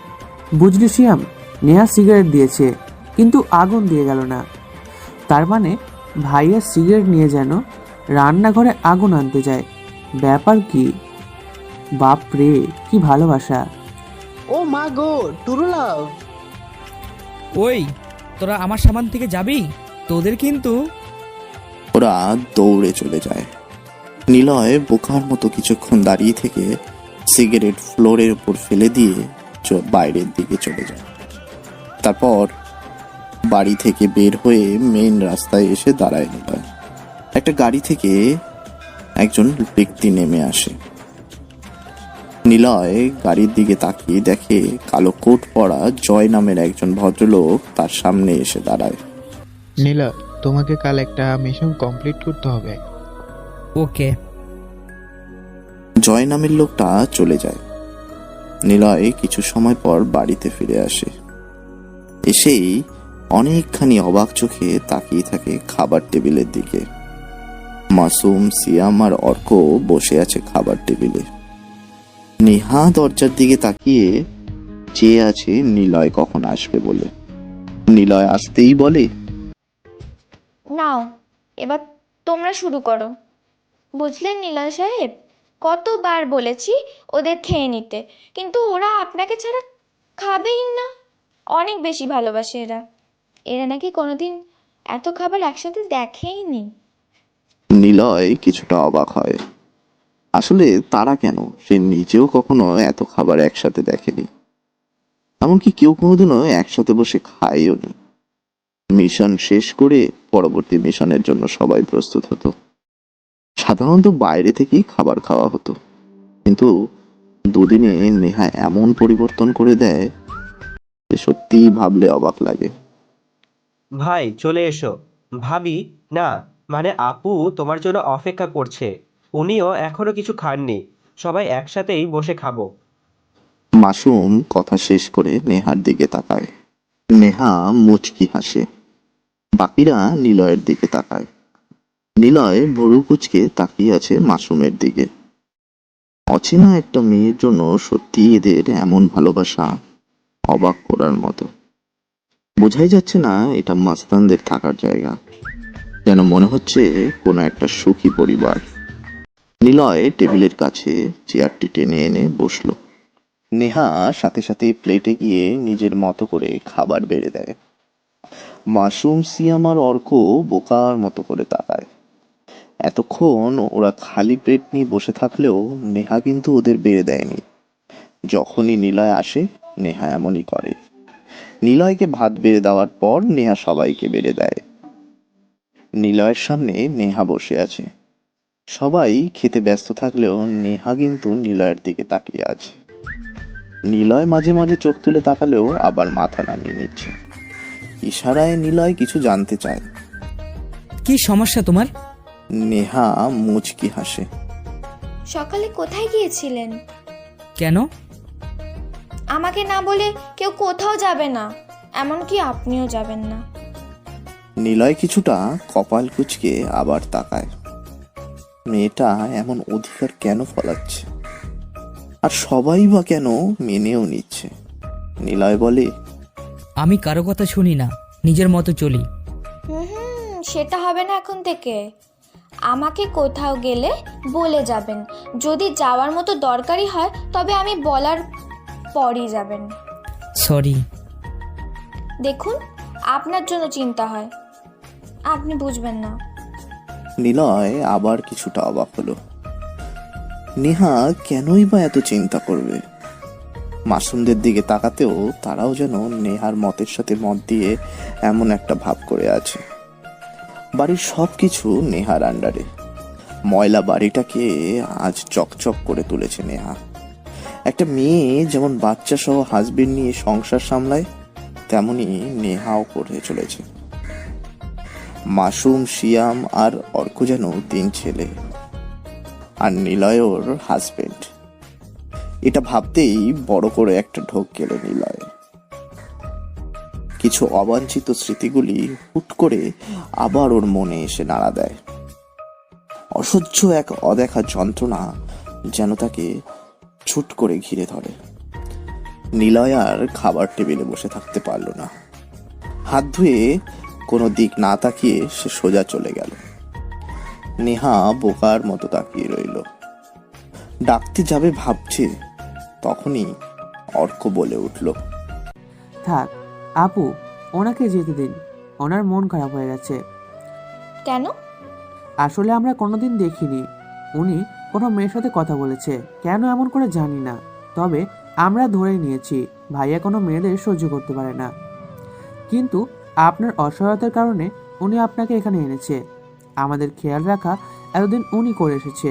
বুঝলি শিয়াম, নেহা সিগারেট দিয়েছে কিন্তু আগুন দিয়ে গেল না। তার মানে ভাইয়া সিগারেট নিয়ে যেন রান্নাঘরে আগুন আনতে যায়। ব্যাপার কি? বাপ রে, কি ভালোবাসা! ও মা গো, টুরু লাভ। ওই তোরা আমার সামান থেকে যাবি, তোদের কিন্তু। ওরা দৌড়ে চলে যায়। নিলয় বোকার মতো কিছুক্ষণ দাঁড়িয়ে থেকে সিগারেট ফ্লোরের উপর ফেলে দিয়ে বাইরের দিকে চলে যায়। তারপর বাড়ি থেকে বের হয়ে মেইন রাস্তায় এসে দাঁড়ায় নিলয়। একটা গাড়ি থেকে একজন ব্যক্তি নেমে আসে। নিলয় গাড়ির দিকে তাকিয়ে দেখে কালো কোট পরা জয় নামের একজন ভদ্রলোক তার সামনে এসে দাঁড়ায়। নীলা, তোমাকে কাল একটা মিশন কমপ্লিট করতে হবে। ওকে। জয় নামের লোকটা চলে যায়। নিলয় কিছু সময় পর বাড়িতে ফিরে আসে। এসেই অনেকখানি অবাক চোখে তাকিয়ে থাকে খাবার টেবিলের দিকে। মাসুম, সিয়াম আর অর্ক বসে আছে খাবার টেবিলে। নেহা দরজার দিকে তাকিয়ে চেয়ে আছে নিলয় কখন আসবে বলে। নিলয় আসতেই বলে, নাও, এবার তোমরা শুরু করো। বুঝলেন নিলয় সাহেব, কতবার বলেছি ওদের খেয়ে নিতে, কিন্তু ওরা আপনাকে ছাড়া খাবেই না। অনেক বেশি ভালোবাসে এরা। এরা নাকি কোনোদিন এত খাবার একসাথে দেখেইনি। নিলয় কিছুটা অবাক হয়। আসলে তারা কেন, সে নিজেও কখনো এত খাবার একসাথে দেখেনি। এমনকি কেউ কোনোদিনও একসাথে বসে খায়ও নি। মিশন শেষ করে পরবর্তী মিশনের জন্য সবাই প্রস্তুত হতো। সাধারণত বাইরে থেকেই খাবার খাওয়া হতো, কিন্তু দুদিনে নেহা এমন পরিবর্তন করে দেয় যে সত্যিই ভাবলে অবাক লাগে। ভাই চলে এসো। ভাবি, না মানে আপু তোমার জন্য অপেক্ষা করছে। উনিও এখনো কিছু খাননি। সবাই একসাথেই বসে খাবো। মাসুম কথা শেষ করে নেহার দিকে তাকায়। নেহা মুচকি হাসে। বাকিরা নিলয়ের দিকে তাকায়। নিলয় ভরু কুচকে তাকিয়ে আছে মাসুমের দিকে। অচেনা একটা মেয়ের জন্য সত্যি এদের এমন ভালোবাসা অবাক করার মতো। বোঝাই যাচ্ছে না এটা মাস্তানদের থাকার জায়গা, যেন মনে হচ্ছে কোনো একটা সুখী পরিবার। নিলয় টেবিলের কাছে চেয়ারটি টেনে এনে বসলো। নেহা সাথে সাথে প্লেটে গিয়ে নিজের মতো করে খাবার বেড়ে দেয়। মাসুম, সিয়াম আর অর্ক বোকার মতো করে তাকায়। এতক্ষণ ওরা খালি প্লেট নিয়ে বসে থাকলেও নেহা কিন্তু ওদের বেড়ে দেয়নি। যখনই নিলয় আসে নেহা এমনই করে। নিলয়কে ভাত বেড়ে দেওয়ার পর নেহা সবাইকে বেড়ে দেয়। নিলয়ের সামনে নেহা বসে আছে। সবাই খেতে ব্যস্ত থাকলেও নেহা কিন্তু নিলয়ের দিকে তাকিয়ে আছে। নিলয় মাঝে মাঝে চোখ তুলে তাকালেও আবার মাথা নামিয়ে নিচ্ছে। ইশারায় নিলয় কিছু জানতে চায়। কি সমস্যা তোমার? নেহা মুচকি হাসে। সকালে কোথায় গিয়েছিলেন? কেন? আমাকে না বলে কেউ কোথাও যাবে না, এমনকি আপনিও যাবেন না। নিলয় কিছুটা কপাল কুঁচকে আবার তাকায়। মেয়েটা এমন অধিকার কেন ফলাচ্ছে, আর সবাই বা কেন মেনেও নিচ্ছে? নিলয় বলে, আমি কারো কথা শুনি না, নিজের মতো চলি। সেটা হবে না এখন থেকে। আমাকে কোথাও গেলে বলে যাবেন। যদি যাওয়ার মতো দরকারি হয় তবে আমি বলার পরই যাবেন। সরি। দেখুন, আপনার জন্য চিন্তা হয়, আপনি বুঝবেন না। নিলয় আবার কিছুটা অবাক হলো। নেহা কেনই বা এত চিন্তা করবে? মাসুমদের দিকে তাকাতেও তারাও যেন নেহার মতের সাথে মত দিয়ে এমন একটা ভাব করে আছে। বাড়ির সবকিছু নেহার আন্ডারে। ময়লা বাড়িটাকে আজ চকচক করে তুলেছে নেহা। একটা মেয়ে যেমন বাচ্চা সহ হাজবেন্ড নিয়ে সংসার সামলায়, তেমনি নেহাও করে চলেছে। মাসুম, সিয়াম আর অর্ক যেন 3 ছেলে, আর নিলয় ওর হাজবেন্ড। এটা ভাবতেই বড় করে একটা ঢোক গেল নিলয়। কিছু অবাঞ্ছিত স্মৃতিগুলি হুট করে আবার ওর মনে এসে নাড়া দেয়। অসহ্য এক অদেখা যন্ত্রণা যেন তাকে ছুট করে ঘিরে ধরে। নিলয় আর খাবার টেবিলে বসে থাকতে পারল না। হাত ধুয়ে কোনো দিক না তাকিয়ে সে সোজা চলে গেল। নেহা বোকার মতো তাকিয়ে রইল। ডাকতে যাবে ভাবছে, তখনই অর্ক বলে উঠল, থাক আপু, ওনাকে যেতে দিন, ওনার মন খারাপ হয়ে গেছে। কেন? আসলে আমরা কোনোদিন দেখিনি উনি কোনো মেয়ের সাথে কথা বলেছে, কেন এমন করে জানি না, তবে আমরা ধরেই নিয়েছি ভাইয়া কোনো মেয়েদের সহ্য করতে পারে না। কিন্তু আপনার অসহায়তার কারণে উনি আপনাকে এখানে এনেছে, আমাদের খেয়াল রাখা এতদিন উনি করে এসেছে।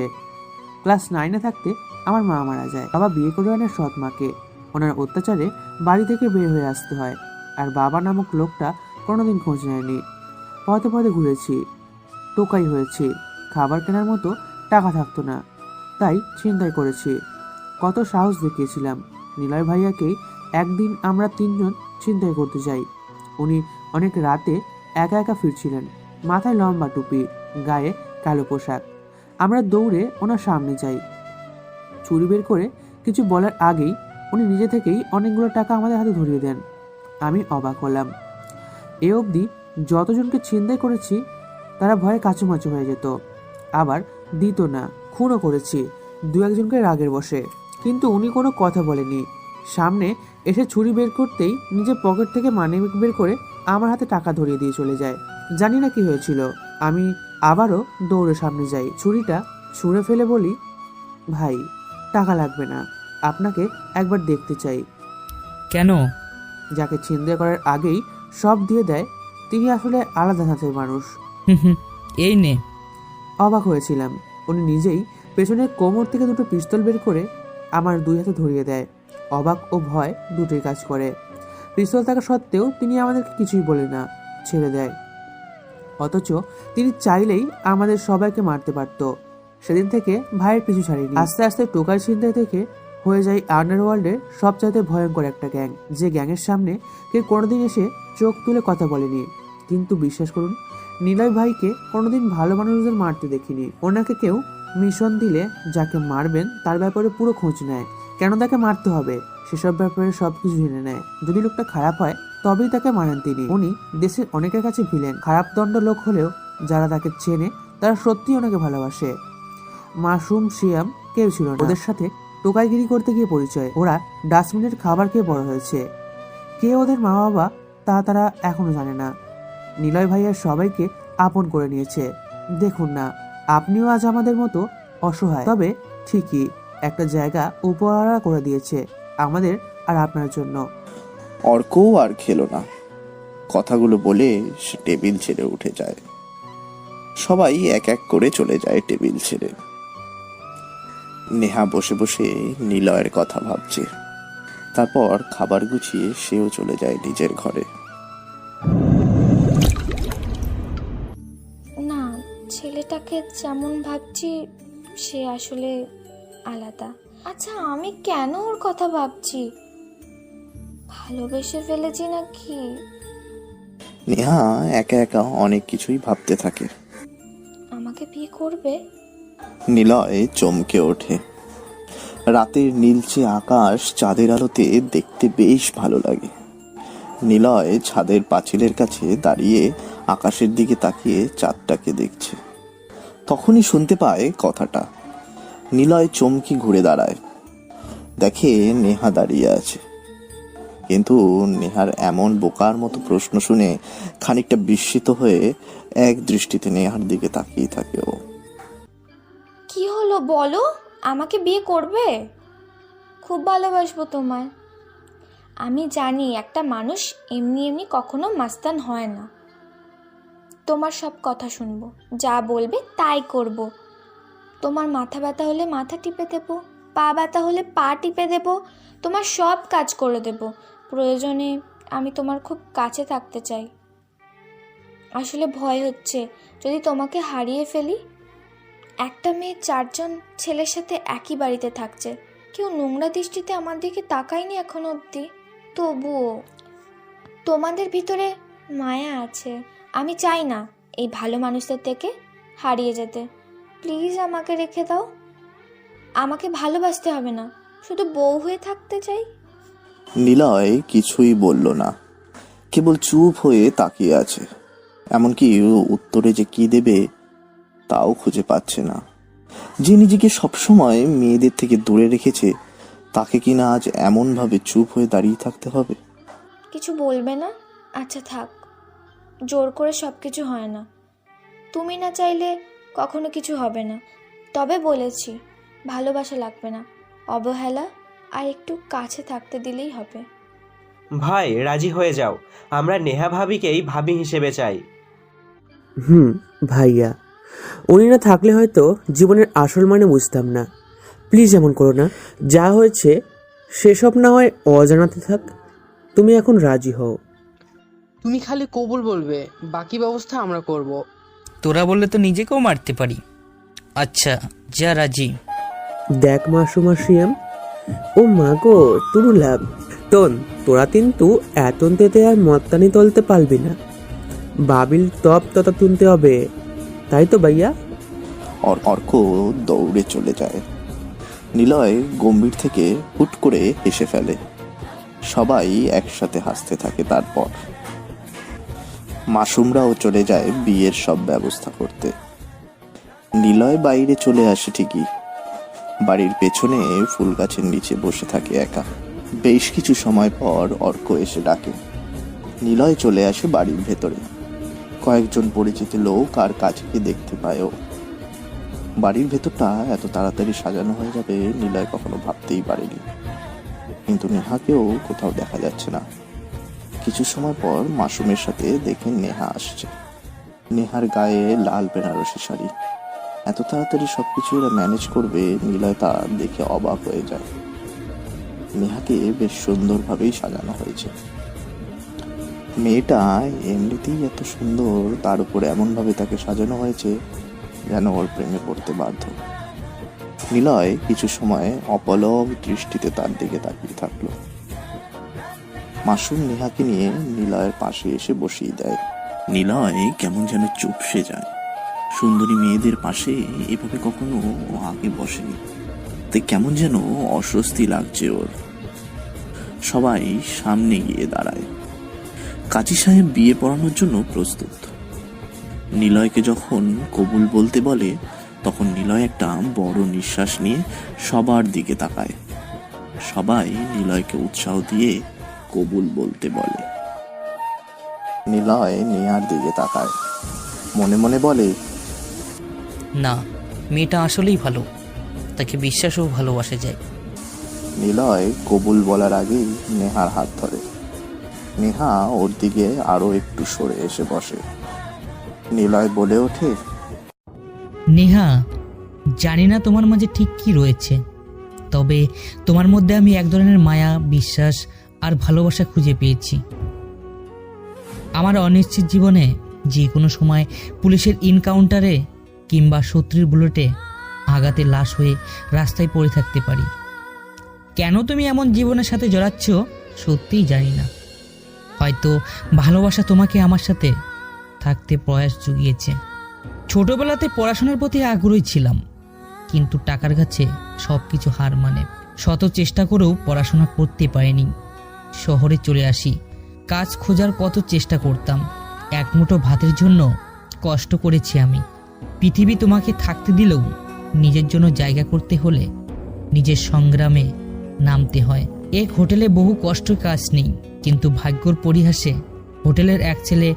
ক্লাস 9-এ থাকতে আমার মা মারা যায়, বাবা বিয়ে করে আনে সৎ মাকে, ওনার অত্যাচারে বাড়ি থেকে বের হয়ে আসতে হয়, আর বাবা নামক লোকটা কোনোদিন খোঁজ নেয়নি। পথে পথে ঘুরেছি, টোকাই হয়েছি, খাবার কেনার মতো টাকা থাকতো না, তাই ছিনতাই করেছি। কত সাহস দেখিয়েছিলাম। নিলয় ভাইয়াকেই একদিন আমরা 3 জন ছিনতাই করতে যাই। উনি অনেক রাতে একা একা ফিরছিলেন, মাথায় লম্বা টুপি, গায়ে কালো পোশাক। আমরা দৌড়ে ওনার সামনে যাই, ছুরি বের করে কিছু বলার আগেই উনি নিজে থেকেই অনেকগুলো টাকা আমাদের হাতে ধরিয়ে দেন। আমি অবাক হলাম। এ অবধি যতজনকে ছিনতাই করেছি তারা ভয়ে কাচুমাচু হয়ে যেত, আবার দিত না। খুনও করেছি 2-1জনকে রাগের বসে, কিন্তু উনি কোনো কথা বলেনি। সামনে এসে ছুরি বের করতেই নিজের পকেট থেকে মানিব্যাগ বের করে আমার হাতে টাকা ধরিয়ে দিয়ে চলে যায়। জানি না কি হয়েছিল, আমি আবারও দৌড়ে সামনে যাই, ছুরিটা ছুঁড়ে ফেলে বলি, ভাই টাকা লাগবে না, আপনাকে একবার দেখতে চাই। কেন? যাকে ছিনতাই করার আগেই সব দিয়ে দেয় তিনি আসলে আলাদা ধাঁচের মানুষ। এই নে। অবাক হয়েছিলাম, উনি নিজেই পেছনের কোমর থেকে 2টো পিস্তল বের করে আমার 2 হাতে ধরিয়ে দেয়। অবাক ও ভয় দুটোই কাজ করে। পিস্তল থাকা সত্ত্বেও তিনি আমাদেরকে কিছুই বলে না, ছেড়ে দেয়। অথচ তিনি চাইলেই আমাদের সবাইকে মারতে পারত। সেদিন থেকে ভাইয়ের পিছু ছাড়িনি। আস্তে আস্তে টোকাই ছিনতাই থেকে হয়ে যায় আন্ডারওয়ার্ল্ডের সবচাইতে ভয়ঙ্কর একটা গ্যাং, যে গ্যাংয়ের সামনে কেউ কোনোদিন এসে চোখ তুলে কথা বলেনি। কিন্তু বিশ্বাস করুন, নিলয় ভাইকে কোনোদিন ভালো মানুষদের মারতে দেখিনি। ওনাকে কেউ মিশন দিলে যাকে মারবেন তার ব্যাপারে পুরো খোঁজ নেয়, কেন তাকে মারতে হবে সেসব ব্যাপারে সবকিছু জেনে নেয়। যদি লোকটা খারাপ হয় তবেই তাকে মারেন তিনি। উনি দেশের অনেকের কাছে ভিলেন, খারাপ দণ্ড লোক হলেও যারা তাকে চেনে তারা সত্যি ওনাকে ভালোবাসে। মাশরুম শিয়াম কেউ ছিল না, ওদের সাথে টোকাইগিরি করতে গিয়ে পরিচয়। ওরা ডাস্টবিনের খাবার খেয়ে বড় হয়েছে, কে ওদের মা বাবা তা তারা এখনো জানে না। নিলয় ভাইয়ার সবাইকে আপন করে নিয়েছে। দেখুন না, আপনিও আজ আমাদের মতো অসহায়, তবে ঠিকই একটা জায়গা উপহারা করে দিয়েছে আমাদের আর আপনার জন্য। অর্কও আর খেলো না। কথাগুলো বলে সে টেবিল ছেড়ে উঠে যায়। সবাই এক এক করে চলে যায় টেবিল ছেড়ে। নেহা বসে বসে নিলয়ের কথা ভাবছে। তারপর খাবার গুছিয়ে সেও চলে যায় নিজের ঘরে। না, ছেলেটাকে যেমন ভাবছি সে আসলে আলাদা। আচ্ছা, আমি কেন ওর কথা ভাবছি? ভালোবেসে ফেলেছি নাকি? নেহা একা একা অনেক কিছুই ভাবতে থাকে। আমাকে বিয়ে করবে? নিলয় চমকে ওঠে। রাতের নীলচে আকাশ চাঁদের আলোতে দেখতে বেশ ভালো লাগে। নিলয় ছাদের পাঁচিলের কাছে দাঁড়িয়ে আকাশের দিকে তাকিয়ে চাঁদটাকে দেখছে। তখনই শুনতে পায় কথাটা। নিলয় চমকে ঘুরে দাঁড়ায়, দেখে নেহা দাঁড়িয়ে আছে। কিন্তু নেহার এমন বোকার মতো প্রশ্ন শুনে খানিকটা বিস্মিত হয়ে এক দৃষ্টিতে নেহার দিকে তাকিয়ে থাকে ও। কি হলো বলো, আমাকে বিয়ে করবে? খুব ভালোবাসবো তোমায়। আমি জানি একটা মানুষ এমনি এমনি কখনো মাস্তান হয় না। তোমার সব কথা শুনবো, যা বলবে তাই করব। তোমার মাথা ব্যথা হলে মাথা টিপে দেবো, পা ব্যথা হলে পা টিপে দেবো, তোমার সব কাজ করে দেব। প্রয়োজনে আমি তোমার খুব কাছে থাকতে চাই। আসলে ভয় হচ্ছে যদি তোমাকে হারিয়ে ফেলি। একটা মেয়ে 4 জন ছেলের সাথে একই বাড়িতে থাকছে, কেউ নোংরা দৃষ্টিতে আমার দিকে তাকায়নি এখনো অবধি। তবুও তোমাদের ভিতরে মায়া আছে। আমি চাই না এই ভালো মানুষদের থেকে হারিয়ে যেতে। প্লিজ আমাকে রেখে দাও। আমাকে ভালোবাসতে হবে না, শুধু বউ হয়ে থাকতে চাই। নিলয় কিছুই বলল না, কেবল চুপ হয়ে তাকিয়ে আছে। এমনকি উত্তরে যে কি দেবে তাও খুঁজে পাচ্ছে না। যে নিজেকে সবসময় মেয়েদের থেকে দূরে রেখেছে, তাকে কিনা আজ এমনভাবে চুপ হয়ে দাঁড়িয়ে থাকতে হবে। কিছু বলবে না? আচ্ছা থাক, জোর করে সব কিছু হয় না। তুমি না চাইলে কখনো কিছু হবে না। তবে বলেছি, ভালোবাসা লাগবে না, অবহেলা আর একটু কাছে থাকতে দিলেই হবে। ভাই রাজি হয়ে যাও, আমরা নেহা ভাবিকেই ভাবি হিসেবে চাই। ভাইয়া, উনি না থাকলে হয়তো জীবনের আসল মানে বুঝতাম না। প্লিজ এমন করো না। যা হয়েছে সেসব না হয় অজানাতে থাক। তুমি এখন রাজি হও। তুমি খালি কবুল বলবে, বাকি ব্যবস্থা আমরা করব। তোরা বললে তো নিজেকেও মারতে পারি। আচ্ছা যা, রাজি। দেখ মাসুমা সিয়াম, ও মা গো তুরু লাভ তন, তোরা কিন্তু এতন্তেতে আর মত্তানি তলতে পারবি না। বাবিল তপ ততা তুলতে হবে, তাই তো ভাইয়া? অর্ক দৌড়ে চলে যায়। নিলয় গম্ভীর থেকে হুট করে হেসে ফেলে। সবাই একসাথে হাসতে থাকে। তারপর মাসুমরাও চলে যায় বিয়ের সব ব্যবস্থা করতে। নিলয় বাইরে চলে আসে ঠিকই, বাড়ির পেছনে ফুল গাছের নিচে বসে থাকে একা। বেশ কিছু সময় পর অর্ক এসে ডাকে। নিলয় চলে আসে বাড়ির ভেতরে। কয়েকজন পরিচিত লোক আর কাজকে দেখতে পায় ও। বাড়ির ভেতরটা এত তাড়াতাড়ি সাজানো হয়ে যাবে নিলয় কখনো ভাবতেই পারেনি। কিন্তু নেহাকেও কোথাও দেখা যাচ্ছে না। কিছু সময় পর মাসুমের সাথে দেখে নেহা আসছে। নেহার গায়ে লাল বেনারসি শাড়ি। এত তাড়াতাড়ি সবকিছু এরা ম্যানেজ করবে নিলয় তা দেখে অবাক হয়ে যায়। নেহাকে বেশ সুন্দরভাবেই সাজানো হয়েছে। মেয়েটা এমনিতেই এত সুন্দর, তার উপর এমনভাবে তাকে সাজানো হয়েছে যেন ওর প্রেমে পড়তে বাধ্য। নিলয় কিছু সময় অপলক দৃষ্টিতে তার দিকে তাকিয়ে থাকলো। মাসুম নেহাকে নিয়ে নিলয়ের পাশে এসে বসিয়ে দেয়। নিলয় কেমন যেন চুপসে যায়। সুন্দরী মেয়েদের পাশে এভাবে কখনো আগে বসেনি, তাই কেমন যেন অস্বস্তি লাগছে ওর। সবাই সামনে গিয়ে দাঁড়ায়। কাজী সাহেব বিয়ে পড়ানোর জন্য প্রস্তুত। নিলয়কে যখন কবুল বলতে বলে, তখন নিলয় একটা বড় নিঃশ্বাস নিয়ে সবার দিকে তাকায়। সবাই নিলয়কে উৎসাহ দিয়ে কবুল বলতে বলে। নিলয় নেহার দিকে তাকায়, মনে মনে বলে, না, মেয়েটা আসলেই ভালো, তাকে বিশ্বাসও ভালোবাসা যায়। নিলয় কবুল বলার আগেই নেহার হাত ধরে। নেহা ওর দিকে আরো একটু সরে এসে বসে। নিলয় বলে ওঠে, নেহা, জানি না তোমার মাঝে ঠিক কি রয়েছে, তবে তোমার মধ্যে আমি এক ধরনের মায়া, বিশ্বাস আর ভালোবাসা খুঁজে পেয়েছি। আমার অনিশ্চিত জীবনে যে কোনো সময় পুলিশের ইনকাউন্টারে কিংবা শত্রুর বুলেটে আঘাতে লাশ হয়ে রাস্তায় পড়ে থাকতে পারি। কেন তুমি এমন জীবনের সাথে জড়াচ্ছ সত্যিই জানি না। হয়তো ভালোবাসা তোমাকে আমার সাথে থাকতে প্রয়াস জুগিয়েছে। ছোটবেলাতে পড়াশোনার প্রতি আগ্রহী ছিলাম, কিন্তু টাকার কাছে সব কিছু হার মানে। শত চেষ্টা করেও পড়াশোনা করতে পারিনি। শহরে চলে আসি। কাজ খোঁজার কত চেষ্টা করতাম, এক মুঠো ভাতের জন্য কষ্ট করেছি আমি। পৃথিবী তোমাকে থাকতে দিলেও নিজের জন্য জায়গা করতে হলে নিজের সংগ্রামে নামতে হয়। এক হোটেলে বহু কষ্ট কাজ নেই, কিন্তু ভাগ্যর পরিহাসে হোটেলের এক ছেলে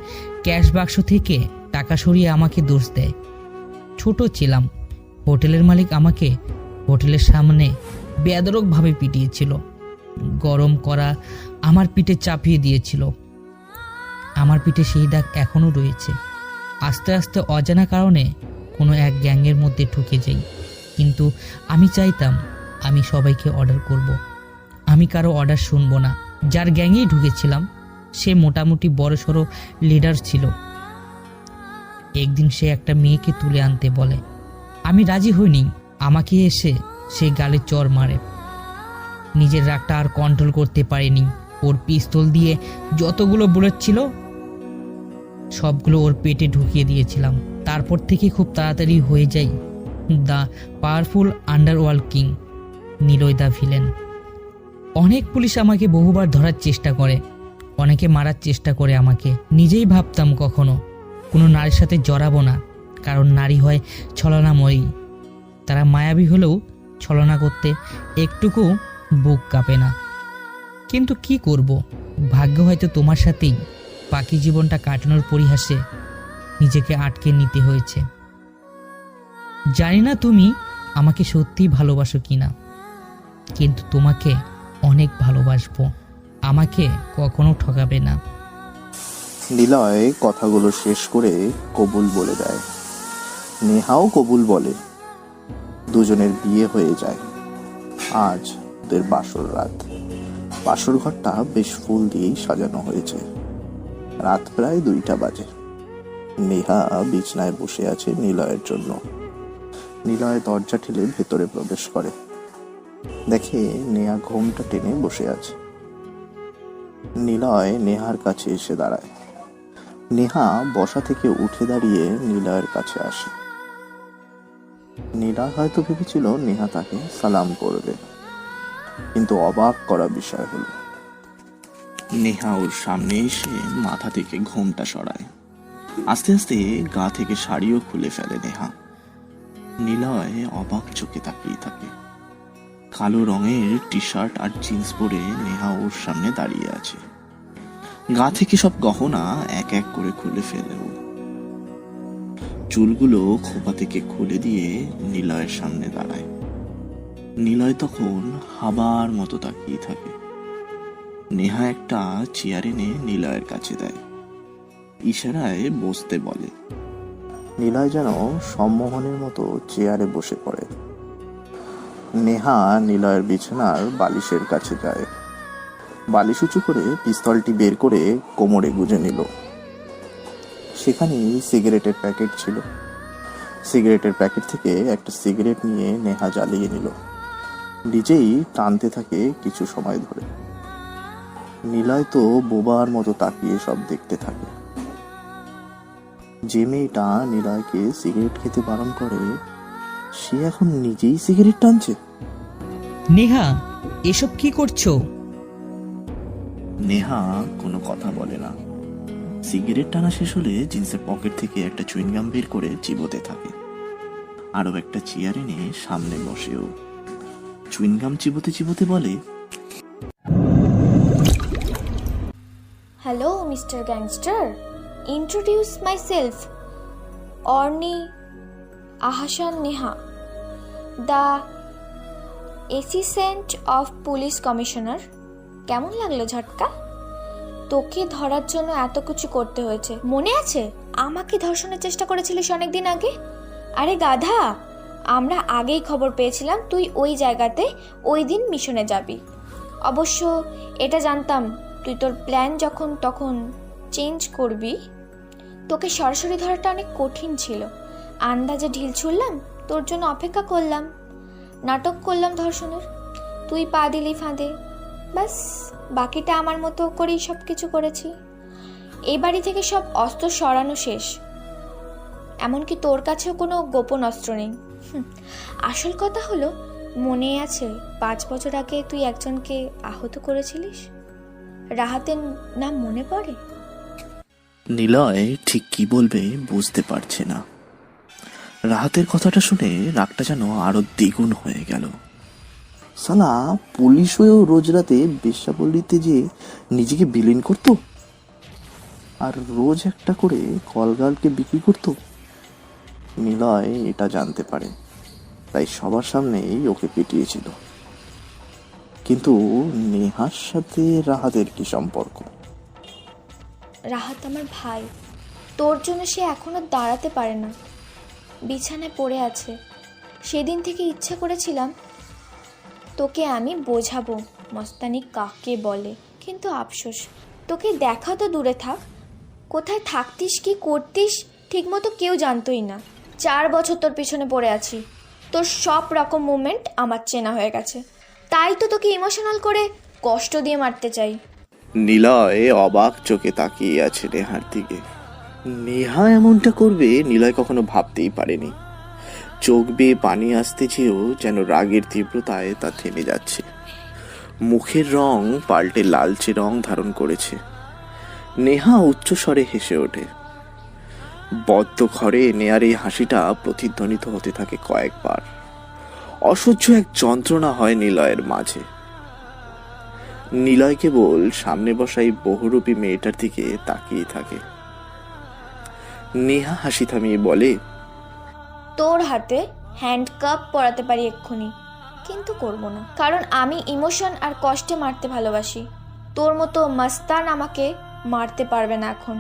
ক্যাশ বাক্স থেকে টাকা সরিয়ে আমাকে দোষ দেয়। ছোট ছিলাম, হোটেলের মালিক আমাকে হোটেলের সামনে বেদরকভাবে পিটিয়েছিল। গরম করা আমার পিঠে চাপিয়ে দিয়েছিল। আমার পিঠে সেই দাগ এখনও রয়েছে। আস্তে আস্তে অজানা কারণে কোনো এক গ্যাংয়ের মধ্যে ঢুকে যাই, কিন্তু আমি চাইতাম আমি সবাইকে অর্ডার করব। আমি কারো অর্ডার শুনবো না। যার গ্যাংয়েই ঢুকেছিলাম সে মোটামুটি বড়সড় লিডার ছিল। একদিন সে একটা মেয়েকে তুলে আনতে বলে। আমি রাজি হইনি। আমাকে এসে সে গালে চর মারে। নিজের রাগটা আর কন্ট্রোল করতে পারিনি। ওর পিস্তল দিয়ে যতগুলো বুলেট ছিল সবগুলো ওর পেটে ঢুকিয়ে দিয়েছিলাম। তারপর থেকে খুব তাড়াতাড়ি হয়ে যাই the powerful underworld king, Niloy the villain. অনেক পুলিশ আমাকে বহুবার ধরার চেষ্টা করে, অনেকে মারার চেষ্টা করে আমাকে। নিজেই ভাবতাম কখনো কোনো নারীর সাথে জড়াবো না, কারণ নারী হয় ছলনাময়ী। তারা মায়াবী হলেও ছলনা করতে একটুকু বুক কাঁপে না। কিন্তু কি করব, ভাগ্য হয়তো তোমার সাথেই বাকি জীবনটা কাটানোর পরিহাসে নিজেকে আটকে নিতে হয়েছে। জানি না তুমি আমাকে সত্যিই ভালোবাসো কিনা, কিন্তু তোমাকে অনেক ভালোবাসবো। আমাকে কখনো ঠকাবে না। নিলয় কথাগুলো শেষ করে কবুল বলে দেয়। নেহাও কবুল বলে। দুজনের বিয়ে হয়ে যায়। আজ ওদের বাসর রাত। বাসর ঘরটা বেশ ফুল দিয়েই সাজানো হয়েছে। রাত প্রায় 2টা বাজে। নেহা বিছনায় বসে আছে নিলয়ের জন্য। নিলয় দরজা ঠেলে ভেতরে প্রবেশ করে। দেখে নেহা ঘোমটা টেনে বসে আছে। নিলয় নেহার কাছে এসে দাঁড়ায়। নেহা বসা থেকে উঠে দাঁড়িয়ে নিলয়ের কাছে আসে। নিলয় হয়তো ভেবেছিল নেহা তাকে সালাম করবে, কিন্তু অবাক করা বিষয় হলো নেহা ওর সামনে এসে মাথা থেকে ঘোমটা সরায়। আস্তে আস্তে গা থেকে শাড়িও খুলে ফেলে নেহা। নিলয় অবাক চোখে তাকিয়ে থাকে। কালো রঙের টি শার্ট আর জিন্স পরে নেহা ওর সামনে দাঁড়িয়ে আছে। গা থেকে সব গহনা এক এক করে খুলে ফেলে ও। চুলগুলো খোপা থেকে খুলে দিয়ে নিলয়ের সামনে দাঁড়ায়। নিলয় তখন হাবার মতো তাকিয়ে থাকে। নেহা একটা চেয়ার এনে নিলয়ের কাছে দেয়। ইশারায় বসতে বলে। নিলয় যেন সম্মোহনের মতো চেয়ারে বসে পড়ে। নেহা নিলয়ের বিছানার বালিশের কাছে যায়। বালিশ উঁচু করে পিস্তলটি বের করে কোমরে গুজে নিল। সেখানে সিগারেটের প্যাকেট ছিল। সিগারেটের প্যাকেট থেকে একটা সিগারেট নিয়ে নেহা জ্বালিয়ে নিল। নিজেই টানতে থাকে কিছু সময় ধরে। নিলয় তো বোবার মতো তাকিয়ে সব দেখতে থাকে। যে মেয়েটা নিলয়কে সিগারেট খেতে বারণ করে, সে এখন নিজেই সিগারেট টানছে। নেহা, এসব কি করছো? নেহা কোনো কথা বলে না। সিগারেট টানা শেষ হলে জিন্সের পকেট থেকে একটা চুইংগাম বের করে চিবোতে থাকে। আরো একটা চেয়ার এনে সামনে বসেও চুইংগাম চিবোতে চিবোতে বলে, hello mister gangster, introduce my self, অর্নি Ahsan Neha, the assistant of police commissioner. কেমন লাগলো ঝটকা? তোকে ধরার জন্য এত কিছু করতে হয়েছে, মনে আছে? আমাকে ধর্ষণের চেষ্টা করেছিলিস অনেকদিন আগে। আরে গাধা, আমরা আগেই খবর পেয়েছিলাম তুই ওই জায়গাতে ওই দিন মিশনে যাবি। অবশ্য এটা জানতাম তুই তোর প্ল্যান যখন তখন চেঞ্জ করবি। তোকে সরাসরি ধরাটা অনেক কঠিন ছিল। আন্দাজে ঢিল ছুড়লাম, তোর জন্য অপেক্ষা করলাম, নাটক করলাম ধর্ষণের, তুই পা দিলি ফাঁদে। ব্যাস, বাকিটা আমার মতো করেই সব কিছু করেছি। এই বাড়ি থেকে সব অস্ত্র সরানো শেষ, এমনকি তোর কাছেও কোনো গোপন অস্ত্র নেই। আসল কথা হলো, মনে আছে 5 বছর আগে তুই একজনকে আহত করেছিলিস? রাহাতের নাম মনে পড়ে? নিলয় ঠিক কি বলবে বুঝতে পারছে না। রাহাতের কথাটা শুনে রাগটা যেন আরো দ্বিগুণ হয়ে গেল। সালা পুলিশ হয়েও রোজ রাতে বেশ্যাপল্লীতে যে নিজেকে বিলীন করত, আর রোজ একটা করে কলগার্লকে বিক্রি করত। নিলয় এটা জানতে পারে, তাই সবার সামনেই ওকে পিটিয়েছিল। কিন্তু নেহার সাথে রাহাতের কি সম্পর্ক? রাহাত আমার ভাই, তোর জন্য সে এখনো দাঁড়াতে পারে না, বিছানায় পড়ে আছে। সেদিন থেকে ইচ্ছা করেছিলাম তোকে আমি বোঝাবো মস্তানি কাকে বলে, কিন্তু আফসোস, তোকে দেখা তো দূরে থাক, কোথায় থাকতিস কি করতিস ঠিকমতো কেউ জানতোই না। 4 বছর তোর পিছনে পড়ে আছি, তোর সব রকম মুভমেন্ট আমার চেনা হয়ে গেছে, তাই তো তোকে ইমোশনাল করে কষ্ট দিয়ে মারতে চাই। নিলয় অবাক চোখে তাকিয়ে আছে নেহার দিকে। নেহা এমনটা করবে নিলয় কখনো ভাবতেই পারেনি। চোখ বেয়ে পানি আসতে চেয়েও যেন রাগের তীব্রতায় তা থেমে যাচ্ছে। মুখের রং পাল্টে লালচে রং ধারণ করেছে। নেহা উচ্চস্বরে হেসে ওঠে। বদ্ধ ঘরে নেয়ার এই হাসিটা প্রতিধ্বনিত হতে থাকে কয়েকবার। অসহ্য এক যন্ত্রণা হয় নিলয়ের মাঝে। নিলয় কেবল সামনে বসা এই বহুরূপী মেয়েটার দিকে তাকিয়ে থাকে। নেহা হাসি থামিয়ে বলে, তোর হাতে হ্যান্ডকাপ পরাতে পারি এক্ষুনি, কিন্তু করব না, কারণ আমি ইমোশন আর কষ্টে মারতে ভালোবাসি। তোর মতো মাস্তান আমাকে মারতে পারবে না এখন,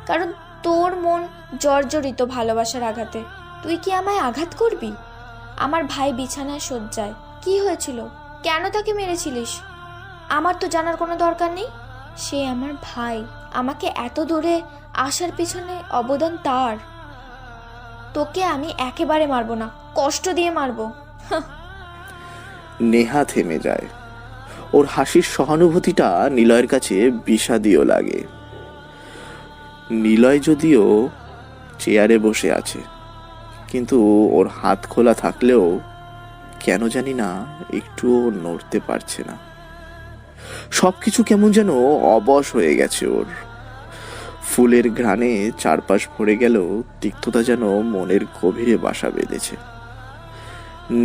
কারণ তোর মন জর্জরিত ভালোবাসার আঘাতে। তুই কি আমায় আঘাত করবি? আমার ভাই বিছানায় শয্যায়, কি হয়েছিল? কেন তাকে মেরেছিলিস? আমার তো জানার কোনো দরকার নেই। সে আমার ভাই, আমাকে এত দূরে আসার পিছনে অবদান তার। তোকে আমি একেবারে মারবো না, কষ্ট দিয়ে মারবো। নেহা থেমে যায়। ওর হাসির সহানুভূতিটা নিলয়ের কাছে বিষাদীয় লাগে। নিলয় যদিও চেয়ারে বসে আছে, কিন্তু ওর হাত খোলা থাকলেও কেন জানি না একটুও নড়তে পারছে না। সবকিছু কেমন যেন অবশ হয়ে গেছে ওর। ফুলের ঘ্রাণে চারপাশ ভরে গেল, তিক্ততা যেন মনের গভীরে বাসা বেঁধেছে।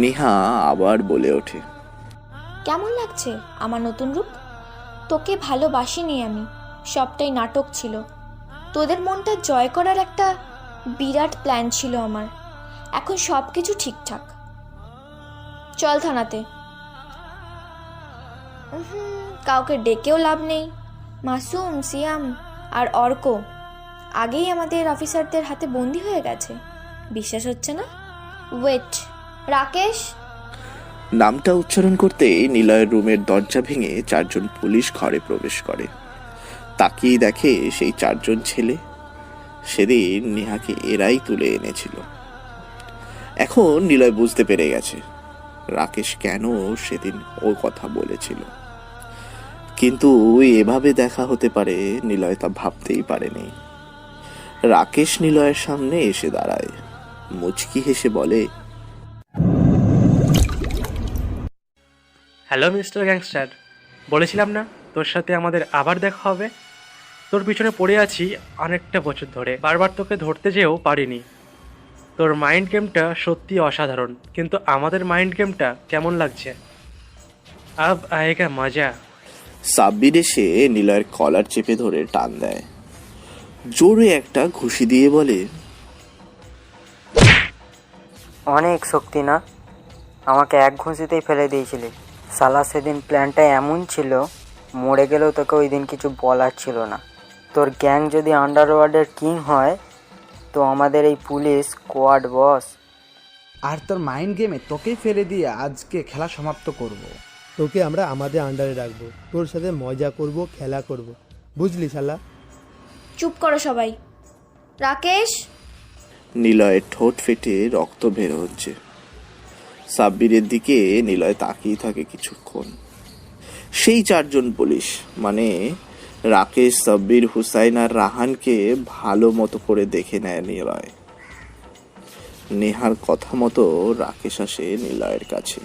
নেহা আবার বলে ওঠে, কেমন লাগছে আমার নতুন রূপ? তোকে ভালোবাসিনি আমি, সবটাই নাটক ছিল। তোদের মনটা জয় করার একটা বিরাট প্ল্যান ছিল আমার। এখন সব কিছু ঠিকঠাক। চল থানাতে। কাউকে ডেকেও লাভ নেই। মাসুম, সিয়াম আর অর্ক আগেই আমাদের অফিসারদের হাতে বন্দি হয়ে গেছে। বিশ্বাস হচ্ছে না? ওয়েট, রাকেশ। নামটা উচ্চারণ করতেই নিলয়ের রুমের দরজা ভেঙে 4 জন পুলিশ ঘরে প্রবেশ করে। তাকিয়ে দেখে সেই 4 জন ছেলে। সেদিন নেহাকে এরাই তুলে এনেছিল। এখন নিলয় বুঝতে পেরে গেছে রাকেশ কেন সেদিন ওর কথা বলেছিল, কিন্তু এভাবে দেখা হতে পারে নিলয় তা ভাবতেই পারেনি। রাকেশ নিলয়ের সামনে এসে দাঁড়ায়, মুচকি হেসে বলে, হ্যালো মিস্টার গ্যাংস্টার, বলেছিলাম না তোর সাথে আমাদের আবার দেখা হবে? তোর পিছনে পড়ে আছি অনেকটা বছর ধরে, বারবার তোকে ধরতে যেও পারিনি। তোর মাইন্ড গেমটা সত্যি অসাধারণ, কিন্তু আমাদের মাইন্ড গেমটা কেমন লাগছে? আব আয়েগা মজা। সাব্বির এসে নিলয়ের কলার চেপে ধরে টান দেয়, জোরে একটা ঘুষি দিয়ে বলে, অনেক শক্তি না? আমাকে এক ঘুষিতেই ফেলে দিয়েছিলি। সালা সেদিন প্ল্যানটা এমন ছিল, মরে গেলেও তোকে ওই দিন কিছু বলার ছিল না। তোর গ্যাং যদি আন্ডারওয়ার্ল্ডের কিং হয়, তো আমাদের এই পুলিশ কোয়াড বস। আর তোর মাইন্ড গেমে তোকেই ফেলে দিয়ে আজকে খেলা সমাপ্ত করব। তোকে আমরা আমাদের আন্ডারে রাখবো, তোর সাথে মজা করব, খেলা করব, বুঝলি শালা? চুপ করো সবাই। রাকেশ। নিলয়ের ঠোঁট ফেটে রক্ত বের হচ্ছে। সাব্বিরের দিকে নিলয় তাকিয়ে থাকে কিছুক্ষণ। সেই 4 জন পুলিশ, মানে রাকেশ, সাব্বির, হুসাইন আর রাহানকে ভালো মতো করে দেখে নেয় নিলয়। নেহার কথা মতো রাকেশ আসে নিলয়ের কাছে,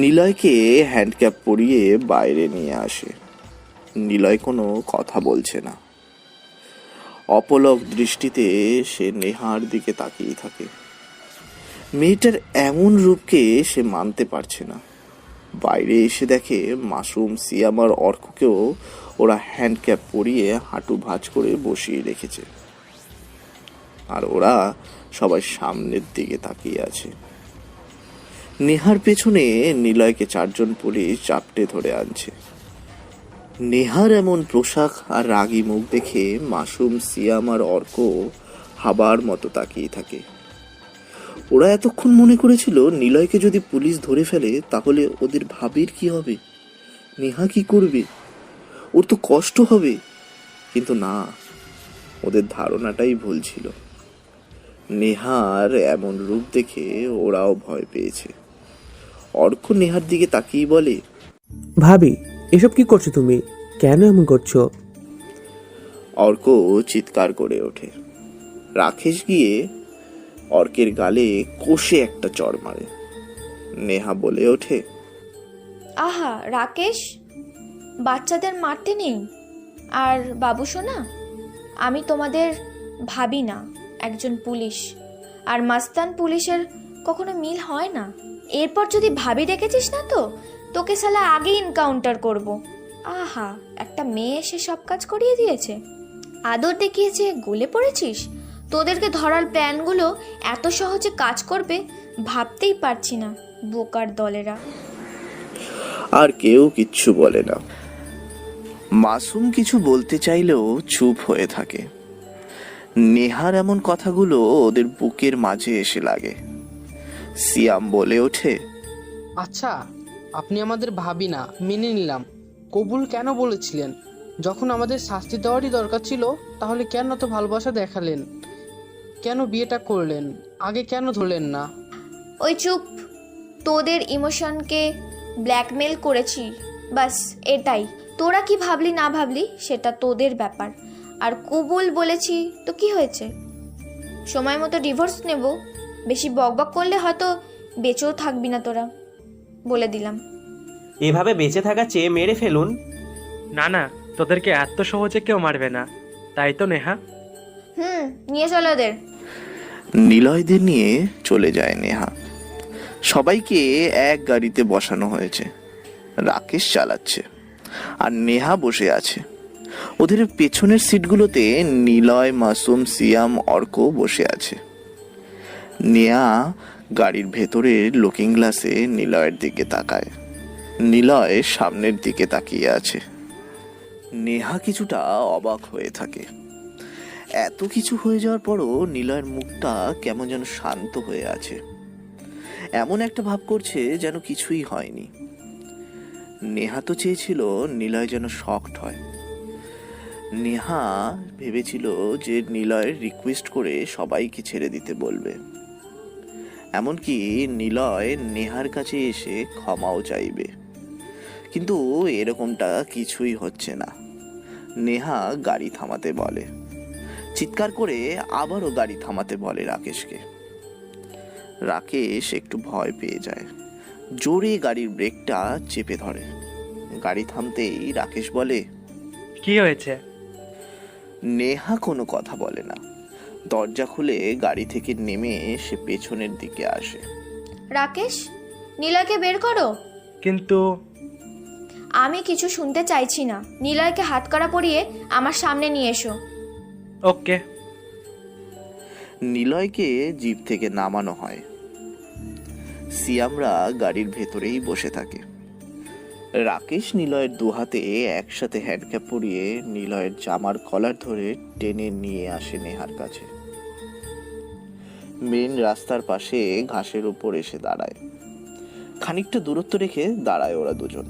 নিলয়কে হ্যান্ডক্যাপ পরিয়ে বাইরে নিয়ে আসে। নিলয় কোনো কথা বলছে না, অপলক দৃষ্টিতে সে নেহার দিকে তাকিয়ে থাকে। মেয়েটার এমন রূপকে সে মানতে পারছে না। বাইরে এসে দেখে মাসুম, সিয়াম আর অর্ককেও ওরা হ্যান্ডক্যাপ পরিয়ে হাঁটু ভাঁজ করে বসিয়ে রেখেছে, আর ওরা সবাই সামনের দিকে তাকিয়ে আছে। নেহার পেছনে নিলয়কে 4 জন পুলিশ চাপটে ধরে আনছে। নেহার এমন পোশাক আর রাগী মুখ দেখে মাসুম, সিয়াম আর অর্ক হাবার মতো তাকিয়ে থাকে। ওরা এতক্ষণ মনে করেছিল নিলয়কে যদি পুলিশ ধরে ফেলে তাহলে ওদের ভাবির কি হবে, নেহা কি করবে, ওর তো কষ্ট হবে। কিন্তু না, ওদের ধারণাটাই ভুল ছিল। নেহার এমন রূপ দেখে ওরাও ভয় পেয়েছে। অর্ক নেহার দিকে তাকিয়ে বলে, ভাবি এসব কি করছো তুমি? কেন এমন করছো? অর্ক চিৎকার করে ওঠে। রাকেশ গিয়ে অর্কের গালে কষে একটা চড় মারে। নেহা বলে ওঠে, আহা রাকেশ, বাচ্চাদের মারতে নেই। আর বাবু সোনা, আমি তোমাদের ভাবি না, একজন পুলিশ। আর মাস্তান পুলিশের কখনো মিল হয় না। এরপর যদি ভাবি দেখেছিস না তো তোকে শালা আগে এনকাউন্টার করব। আহা, একটা মেয়ে এসে সব কাজ করিয়ে দিয়েছে, আদর দেখিয়েছে, গলে পড়েছিস। তোদেরকে ধরার প্ল্যানগুলো এত সহজে কাজ করবে ভাবতেই পারছি না, বোকার দলেরা। আর কেউ কিচ্ছু বলে না। মাসুম কিছু বলতে চাইলেও চুপ হয়ে থাকে। নেহার এমন কথাগুলো ওদের বুকের মাঝে এসে লাগে। সিয়াম বলে ওঠে, আচ্ছা, আপনি আমাদের ভাবি না, মেনে নিলাম। কবুল কেন বলেছিলেন? যখন আমাদের শাস্তি দেওয়ারই দরকার ছিল, তাহলে কেন তো ভালোবাসা দেখালেন? কেন বিয়েটা করলেন? আগে কেন ধরলেন না? ওই চুপ, তোদের ইমোশনকে ব্ল্যাকমেল করেছি, বাস এটাই। তোরা কি ভাবলি না ভাবলি সেটা তোদের ব্যাপার। আর কবুল বলেছি তো কি হয়েছে? সময় মতো ডিভোর্স নেব। বেশি বকবক করলে হয়তো বেঁচেও থাকবি না তোরা, বলে দিলাম। এভাবে বেঁচে থাকা চেয়ে মেরে ফেলুন। না না, তোদেরকে এত সহজে কেউ মারবে না, তাই তো নেহা? নিয়ে চলো ওদের। নিলয়দের নিয়ে চলে যায় নেহা। সবাইকে এক গাড়িতে বসানো হয়েছে। রাকেশ চালাচ্ছে আর নেহা বসে আছে। ওদের পেছনের সিটগুলোতে নিলয়, মাসুম, সিয়াম, অর্ক বসে আছে। নেহা গাড়ির ভেতরের লুকিং গ্লাসে নিলয়ের দিকে তাকায়। নিলয় সামনের দিকে তাকিয়ে আছে। নেহা কিছুটা অবাক হয়ে থাকে। এত কিছু হয়ে যাওয়ার পরও নিলয়ের মুখটা কেমন যেন শান্ত হয়ে আছে। এমন একটা ভাব করছে যেন কিছুই হয়নি। নেহা তো চেয়েছিল নিলয় যেন শকড হয়। নেহা ভেবেছিল যে নিলয়ের রিকোয়েস্ট করে সবাইকে ছেড়ে দিতে বলবে, এমনকি নিলয় নেহার কাছে এসে ক্ষমাও চাইবে। কিন্তু এরকমটা কিছুই হচ্ছে না। নেহা গাড়ি থামাতে বলে, চিৎকার করে আবারও গাড়ি থামাতে বলে রাকেশকে। রাকেশ একটু ভয় পেয়ে যায়, জোরে গাড়ির ব্রেকটা চেপে ধরে। গাড়ি থামতেই রাকেশ বলে, কি হয়েছে? নেহা কোনো কথা বলে না। দরজা খুলে গাড়ি থেকে নেমে সে পেছনের দিকে আসে। রাকেশ, নীলয়কে বের করো। কিন্তু আমি কিছু শুনতে চাইছি না। নীলয়কে হাতকড়া পরিয়ে আমার সামনে নিয়ে এসো। ওকে। নিলয়কে জিপ থেকে নামানো হয়। সিয়ামরা গাড়ির ভেতরেই বসে থাকে। রাকেশ নিলয়ের দুহাতে একসাথে হ্যান্ডক্যাপ পরিয়ে নিলয়ের জামার কলার ধরে টেনে নিয়ে আসে নেহার কাছে। মেন রাস্তার পাশে ঘাসের উপর এসে দাঁড়ায়। খানিকটা দূরত্ব রেখে দাঁড়ায় ওরা দুজন।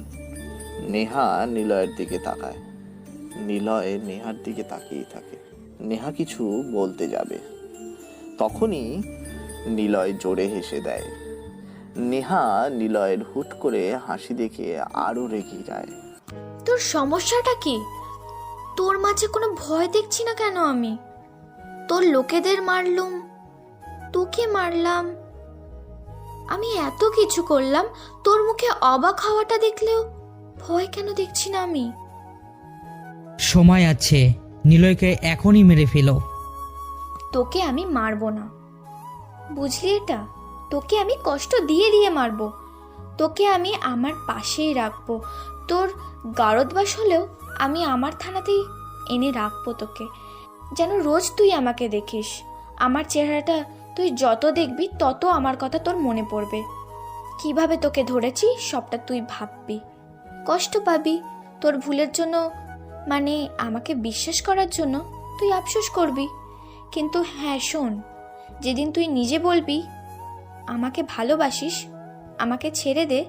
নেহা নিলয়ের দিকে তাকায়। নিলয় নেহার দিকে তাকিয়ে থাকে। নেহা কিছু বলতে যাবে, তখনই নিলয় জোরে হেসে দেয়। নেহা নিলয়ের হুট করে হাসি দেখে আরো রেগে যায়। তোর সমস্যাটা কি? তোর মাঝে কোনো ভয় দেখছি না কেন আমি? তোর লোকেদের মারলুম, তোকে মারলাম, আমি এত কিছু করলাম, তোর মুখে অবাক হওয়াটা দেখলেও ভয় কেন দেখছি না আমি? সময় আছে, নিলয়কে এখনই মেরে ফেলো। তোকে আমি মারবো না, বুঝলি এটা? তোকে আমি কষ্ট দিয়ে দিয়ে মারবো। তোকে আমি আমার পাশেই রাখবো। তোর গারদবাস হলেও আমি আমার থানাতেই এনে রাখবো তোকে, যেন রোজ তুই আমাকে দেখিস। আমার চেহারাটা তুই যত দেখবি তত আমার কথা তোর মনে পড়বে। কিভাবে তোকে ধরেছি সবটা তুই ভাববি, কষ্ট পাবি। তোর ভুলের জন্য, মানে আমাকে বিশ্বাস করার জন্য তুই আফসোস করবি। কিন্তু হ্যাঁ শোন, যেদিন তুই নিজে বলবি আমাকে ভালোবাসিস, আমাকে ছেড়ে দে,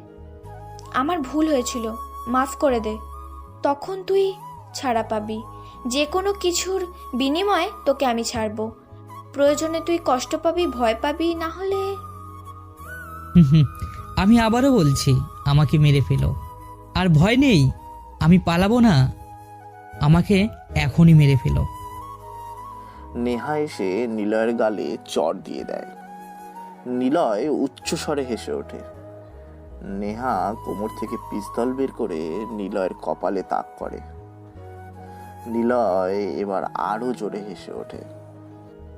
আমার ভুল হয়েছিল, মাফ করে দে, তখন তুই ছাড়া পাবি। যে কোনো কিছুর বিনিময়ে তোকে আমি ছাড়বো। প্রয়োজনে তুই কষ্ট পাবি, ভয় পাবি, না হলে আমি আবারও বলছি, আমাকে মেরে ফেলো। আর ভয় নেই, আমি পালাবো না। আমাকে এখনই মেরে ফেলো। নেহা এসে নিলয়ের গালে চড় দিয়ে দেয়। নিলয় উচ্চস্বরে হেসে ওঠে। নেহা কোমর থেকে পিস্তল বের করে নিলয়ের কপালে তাক করে। নিলয় এবার আরো জোরে হেসে ওঠে।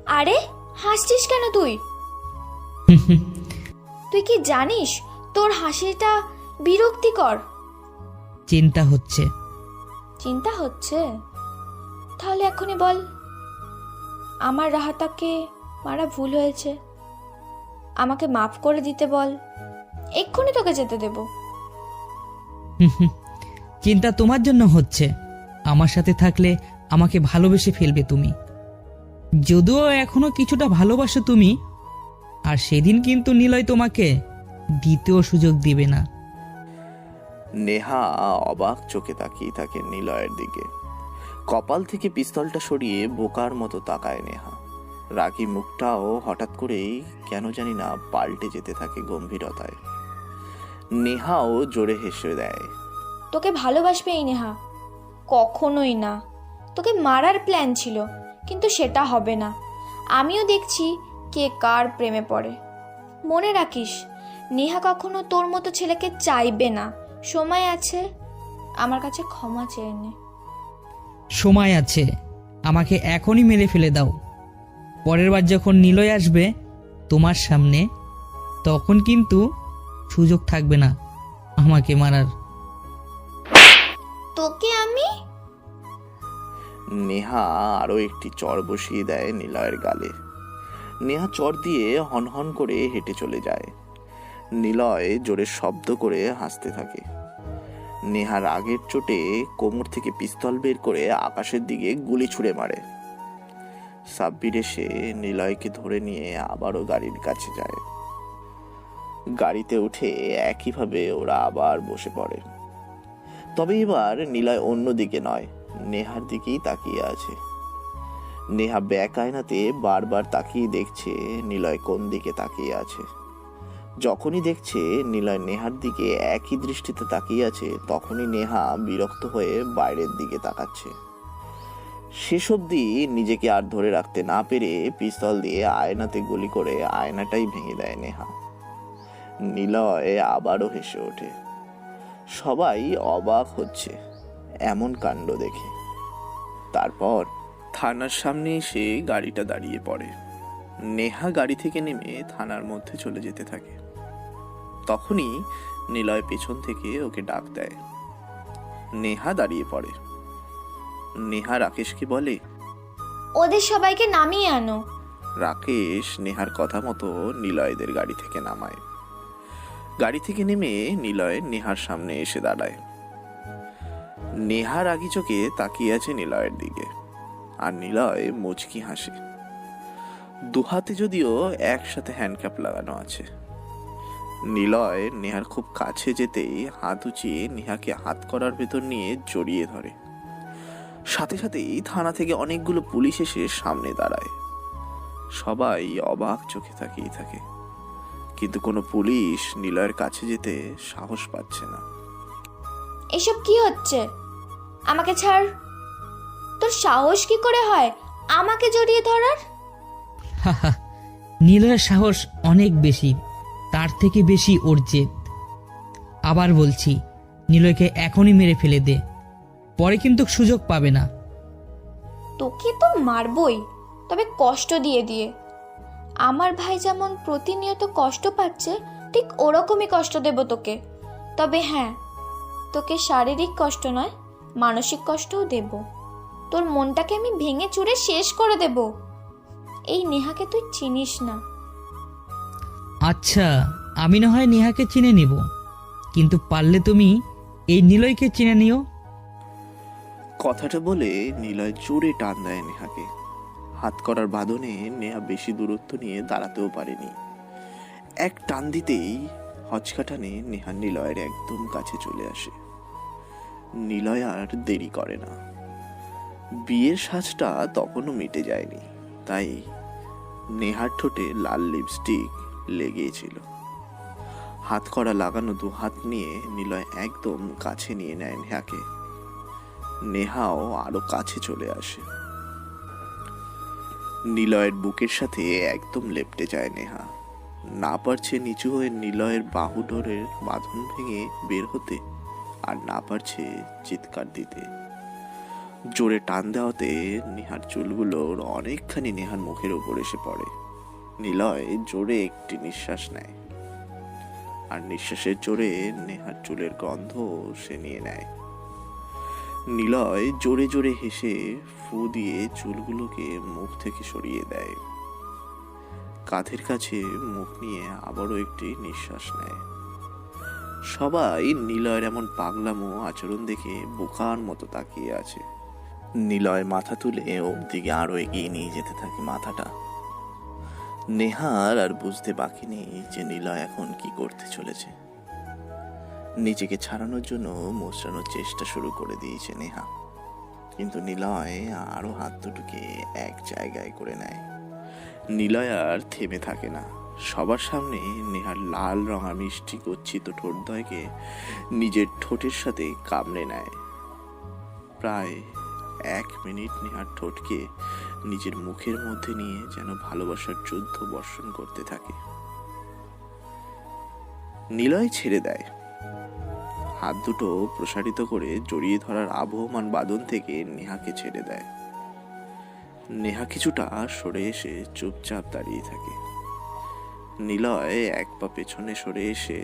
আরে হাসছিস কেন তুই? তুই কি জানিস তোর হাসিটা বিরক্তিকর? চিন্তা হচ্ছে। চিন্তা হচ্ছে? তাহলে এখনই বল, আমার রাহাতাকে মারা ভুল হয়েছে, আমাকে মাফ করে দিতে বল, এক্ষুনি তোকে যেতে দেব। চিন্তা তোমার জন্য হচ্ছে। আমার সাথে থাকলে আমাকে ভালোবেসে ফেলবে তুমি, যদিও এখনো কিছুটা ভালোবাসো তুমি। আর সেদিন কিন্তু নিলয় তোমাকে দ্বিতীয় সুযোগ দিবে না। নেহা অবাক চোখে তাকিয়ে থাকে নিলয়ের দিকে। কপাল থেকে পিস্তলটা সরিয়ে বোকার মতো তাকায় নেহা। রাগী মুখটাও হঠাৎ করেই কেন জানি না পাল্টে যেতে থাকে গম্ভীরতায়। নেহাও জোরে হেসে দেয়। তোকে ভালোবাসবে এই নেহা? কখনোই না। তোকে মারার প্ল্যান ছিল, কিন্তু সেটা হবে না। আমিও দেখছি কে কার প্রেমে পড়ে। মনে রাখিস, নেহা কখনো তোর মতো ছেলেকে চাইবে না। সময় আছে, আমার কাছে ক্ষমা চেয়ে নে। সময় আছে, আমাকে এখনই মেরে ফেলে দাও। পরের বার যখন নিলয় আসবে তোমার সামনে, তখন কিন্তু সুযোগ থাকবে না আমাকে মারার। তোকে আমি... নেহা আরো একটি চড় বসিয়ে দেয় নিলয়ের গালে। নেহা চড় দিয়ে হনহন করে হেঁটে চলে যায়। নিলয় জোরে শব্দ করে হাসতে থাকে। নেহার আগের চোটে কোমর থেকে পিস্তল বের করে আকাশের দিকে গুলি ছুঁড়ে মারে। সাব্বির এসে নিলয়কে ধরে নিয়ে আবারও গাড়ির কাছে যায়। গাড়িতে উঠে একইভাবে ওরা আবার বসে পড়ে। তবে এবার নিলয় অন্য দিকে নয়, নেহার দিকেই তাকিয়ে আছে। নেহা ব্যাক আয়নাতে বারবার তাকিয়ে দেখছে নিলয় কোন দিকে তাকিয়ে আছে। যখনই দেখছে নিলয় নেহার দিকে একই দৃষ্টিতে তাকিয়ে আছে, তখনই নেহা বিরক্ত হয়ে বাইরের দিকে তাকাচ্ছে। শেষ অবধি নিজেকে আর ধরে রাখতে না পেরে পিস্তল দিয়ে আয়নাতে গুলি করে আয়নাটাই ভেঙে দেয় নেহা। নিলয় আবারও হেসে ওঠে। সবাই অবাক হচ্ছে এমন কাণ্ড দেখে। তারপর থানার সামনে এসে গাড়িটা দাঁড়িয়ে পড়ে। নেহা গাড়ি থেকে নেমে থানার মধ্যে চলে যেতে থাকে। তখনই নিলয় পেছন থেকে ওকে ডাক দেয়। নেহা দাঁড়িয়ে পড়ে। নেহা রাকেশকে বলে, ওদের সবাইকে নামিয়ে আনো। রাকেশ নেহার কথা মতো নিলয়দের গাড়ি থেকে নামায়। গাড়ি থেকে নেমে নিলয় নেহার সামনে এসে দাঁড়ায়। নেহা রাগী চোখে তাকিয়ে আছে নিলয়ের দিকে, আর নিলয় মুচকি হাসে। দুহাতে যদিও একসাথে হ্যান্ডক্যাপ লাগানো আছে। নিলয় নেহার খুব কাছে যেতেই হাত উঁচিয়ে নেহাকে হাত করার ভেতর নিয়ে জড়িয়ে ধরে। সাথে সাথেই থানা থেকে অনেকগুলো পুলিশ এসে সামনে দাঁড়ায়। সবাই অবাক চোখে তাকিয়ে থাকে, কিন্তু কোনো পুলিশ নিলয়ের কাছে যেতে সাহস পাচ্ছে না। এসব কি হচ্ছে? আমাকে ছাড়। তোর সাহস কি করে হয় আমাকে জড়িয়ে ধরার? হাহা, নিলয়ের সাহস অনেক বেশি, তার থেকে বেশি ওর জেদ। আবার বলছি, নিলয়কে এখনই মেরে ফেলে দে, পরে কিন্তু সুযোগ পাবে না। তোকে তো মারবই, তবে কষ্ট দিয়ে দিয়ে। আমার ভাই যেমন প্রতিনিয়ত কষ্ট পাচ্ছে, ঠিক ওরকমই কষ্ট দেব তোকে। তবে হ্যাঁ, তোকে শারীরিক কষ্ট নয়, মানসিক কষ্টও দেব। তোর মনটাকে আমি ভেঙে চুরে শেষ করে দেব। এই নেহাকে তুই চিনিস না। আচ্ছা, আমি না হয় নেহাকে চিনে নিব, কিন্তু পারলে তুমি এই নিলয়কে চিনে নিও। কথাটা বলে নিলয় জোরে টান দেয় নেহাকে। হাত করার বাঁধনে নেহা বেশি দূরত্ব নিয়ে দাঁড়াতেও পারেনি। এক টান দিতেই হচকা টানে নেহা নিলয়ের একদম কাছে চলে আসে। নিলয় আর দেরি করে না। বিয়ের সাজটা তখনও মিটে যায়নি, তাই নেহার ঠোঁটে লাল লিপস্টিক লেগেছিল। হাত করা লাগানো দু হাত নিয়ে নিলয় একদম কাছে নিয়ে নেয় নেহাকে। নেহাও আরো কাছে চলে আসে। নিলয়ের বুকের সাথে একদম লেপটে যায় নেহা। না পারছে নিচু হয়ে নিলয়ের বাহু ডোরের বাঁধন ভেঙে বের হতে, আর না পারছে চিৎকার দিতে। জোরে টান দেওয়াতে নেহার চুলগুলোর অনেকখানি নেহার মুখের উপর এসে পড়ে। নিলয় জোরে একটি নিঃশ্বাস নেয়, আর নিঃশ্বাসের জোরে নেহার চুলের গন্ধ সে নিয়ে নেয়। নিলয় জোরে জোরে হেসে ফু দিয়ে চুলগুলোকে মুখ থেকে সরিয়ে দেয়। কাঁধের কাছে মুখ নিয়ে আবারও একটি নিঃশ্বাস নেয়। সবাই নিলয়ের এমন পাগলামো আচরণ দেখে বোকার মতো তাকিয়ে আছে। নিলয় মাথা তুলে ওর দিকে আরো এগিয়ে নিয়ে যেতে থাকে মাথাটা। নেহার আর বুঝতে বাকি নেই যে নিলয় এখন কি করতে চলেছে। নিজেকে ছাড়ানোর জন্য মোচড়ানোর চেষ্টা শুরু করে দিয়েছে নেহা, কিন্তু নিলয় আরো হাত দুটোকে এক জায়গায় করে নেয়। নিলয় আর থেমে থাকে না, সবার সামনে নেহার লাল রঙা মিষ্টি গচ্ছিত ঠোঁটদ্বয়কে নিজের ঠোঁটের সাথে কামড়ে নেয়। প্রায় 1 মিনিট নেহার ঠোঁটকে নিজের মুখের মধ্যে নিয়ে যেন ভালোবাসার যুদ্ধ বর্ষণ করতে থাকে। নিলয় ছেড়ে দেয়, হাত দুটো প্রসারিত করে জড়িয়ে ধরার আবহমান বাঁধন থেকে নেহাকে ছেড়ে দেয়। নেহা কিছুটা সরে এসে চুপচাপ দাঁড়িয়ে থাকে। নিলয় এক পা পেছনে সরে এসে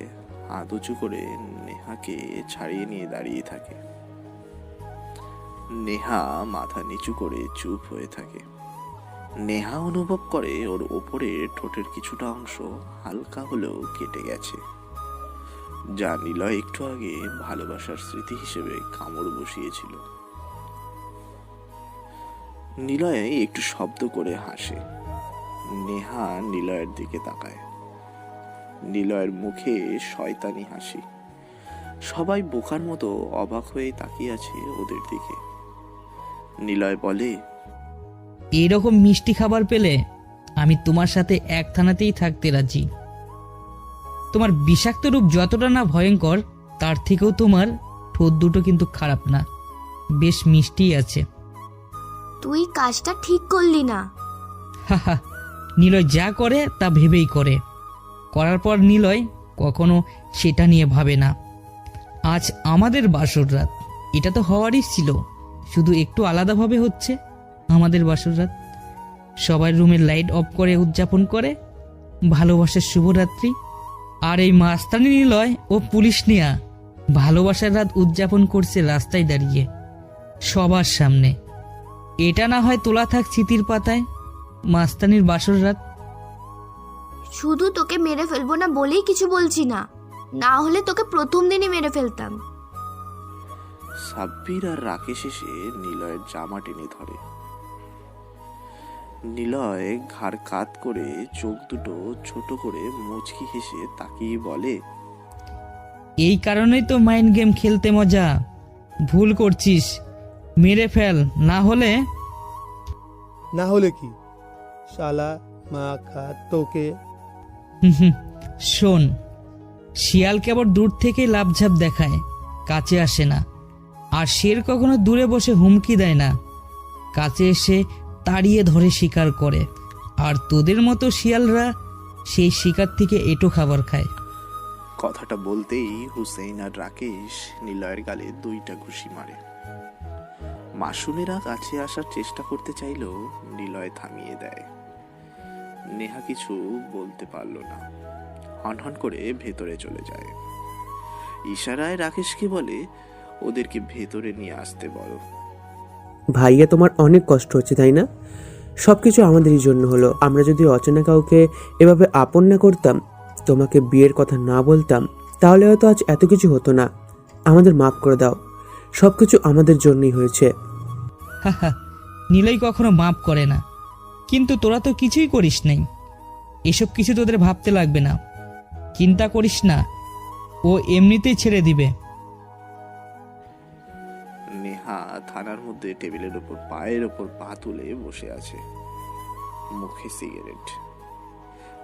হাত উঁচু করে নেহাকে ছাড়িয়ে নিয়ে দাঁড়িয়ে থাকে। নেহা মাথা নিচু করে চুপ হয়ে থাকে। নেহা অনুভব করে ওর ওপরে ঠোঁটের কিছুটা অংশ হালকা হলেও কেটে গেছে, যা নিলয় একটু আগে ভালোবাসার স্মৃতি হিসেবে কামড় বসিয়েছিল। নিলয় একটু শব্দ করে হাসে। নেহা নিলয়ের দিকে তাকায়। নিলয়ের মুখে শয়তানি হাসি। সবাই বোকার মতো অবাক হয়ে তাকিয়ে আছে ওদের দিকে। নিলয় বলে, এরকম মিষ্টি খাবার পেলে আমি তোমার সাথে এক থানাতেই থাকতে রাজি। তোমার বিষাক্ত রূপ যতটা না ভয়ঙ্কর, তার থেকেও তোমার ঠোঁট দুটো কিন্তু খারাপ না, বেশ মিষ্টি আছে। তুই কাজটা ঠিক করলি না। হাহা, নিলয় যা করে তা ভেবেই করে, করার পর নিলয় কখনো সেটা নিয়ে ভাবে না। আজ আমাদের বাসর রাত, এটা তো হওয়ারই ছিল, শুধু একটু আলাদাভাবে হচ্ছে আমাদের বাসর রাত। সবাই রুমের লাইট অফ করে উদযাপন করে ভালোবাসার শুভরাত্রি। আর এই মাস্তানি নিলয় ও পুলিশ নিয়া ভালোবাসার রাত উদযাপন করছে রাস্তায় দাঁড়িয়ে সবার সামনে। এটা না হয় তোলা থাক স্মৃতির পাতায় মাস্তানির বাসর রাত। শুধু তোকে মেরে ফেলবো না বলেই কিছু বলছি না, না হলে তোকে প্রথম দিনই মেরে ফেলতাম। সাব্বির আর রাকেশ এসে নিলয়ের জামা টেনে ধরে। নিলয় ঘাড় কাত করে চোখ দুটো ছোট করে মুচকি হেসে তাকিয়ে বলে, এই কারণেই তো মাইন্ড গেম খেলতে মজা। ভুল করছিস, মেরে ফেল, না হলে না হলে কি শালা মা খা তোকে। শোন, শিয়াল কেবল দূর থেকে লাভঝাপ দেখায়, কাছে আসে না। আর শের কখনো দূরে বসে হুমকি দেয় না, কাছে এসে তাড়িয়ে ধরে শিকার করে। আর তোদের মতো শিয়ালরা সেই শিকার থেকে এঁটো খাবার খায়। কথাটা বলতেই হুসেইন আর রাকেশ নিলয়ের গালে 2টা ঘুষি মারে। মাসুমেরা কাছে আসার চেষ্টা করতে চাইলেও নিলয় থামিয়ে দেয়। নেহা কিছু বলতে পারল না, হনহন করে ভেতরে চলে যায়। ইশারায় রাকেশকে বলে, ওদেরকে ভেতরে নিয়ে আসতে বলো। ভাইয়া, তোমার অনেক কষ্ট হচ্ছে তাই না? সবকিছু আমাদেরই জন্য হলো। আমরা যদি অচেনা কাউকে এভাবে আপন না করতাম, তোমাকে বিয়ের কথা না বলতাম, তাহলে হয়তো আজ এত কিছু হতো না। আমাদের মাফ করে দাও, সবকিছু আমাদের জন্যই হয়েছে। হাহা, নিলয় কখনো মাপ করে না, কিন্তু তোরা তো কিছুই করিস নাই। এসব কিছু তোদের ভাবতে লাগবে না, চিন্তা করিস না, ও এমনিতেই ছেড়ে দিবে। নেহা থানার মধ্যে টেবিলের উপর পায়ের উপর পা তুলে বসে আছে, মুখে সিগারেট।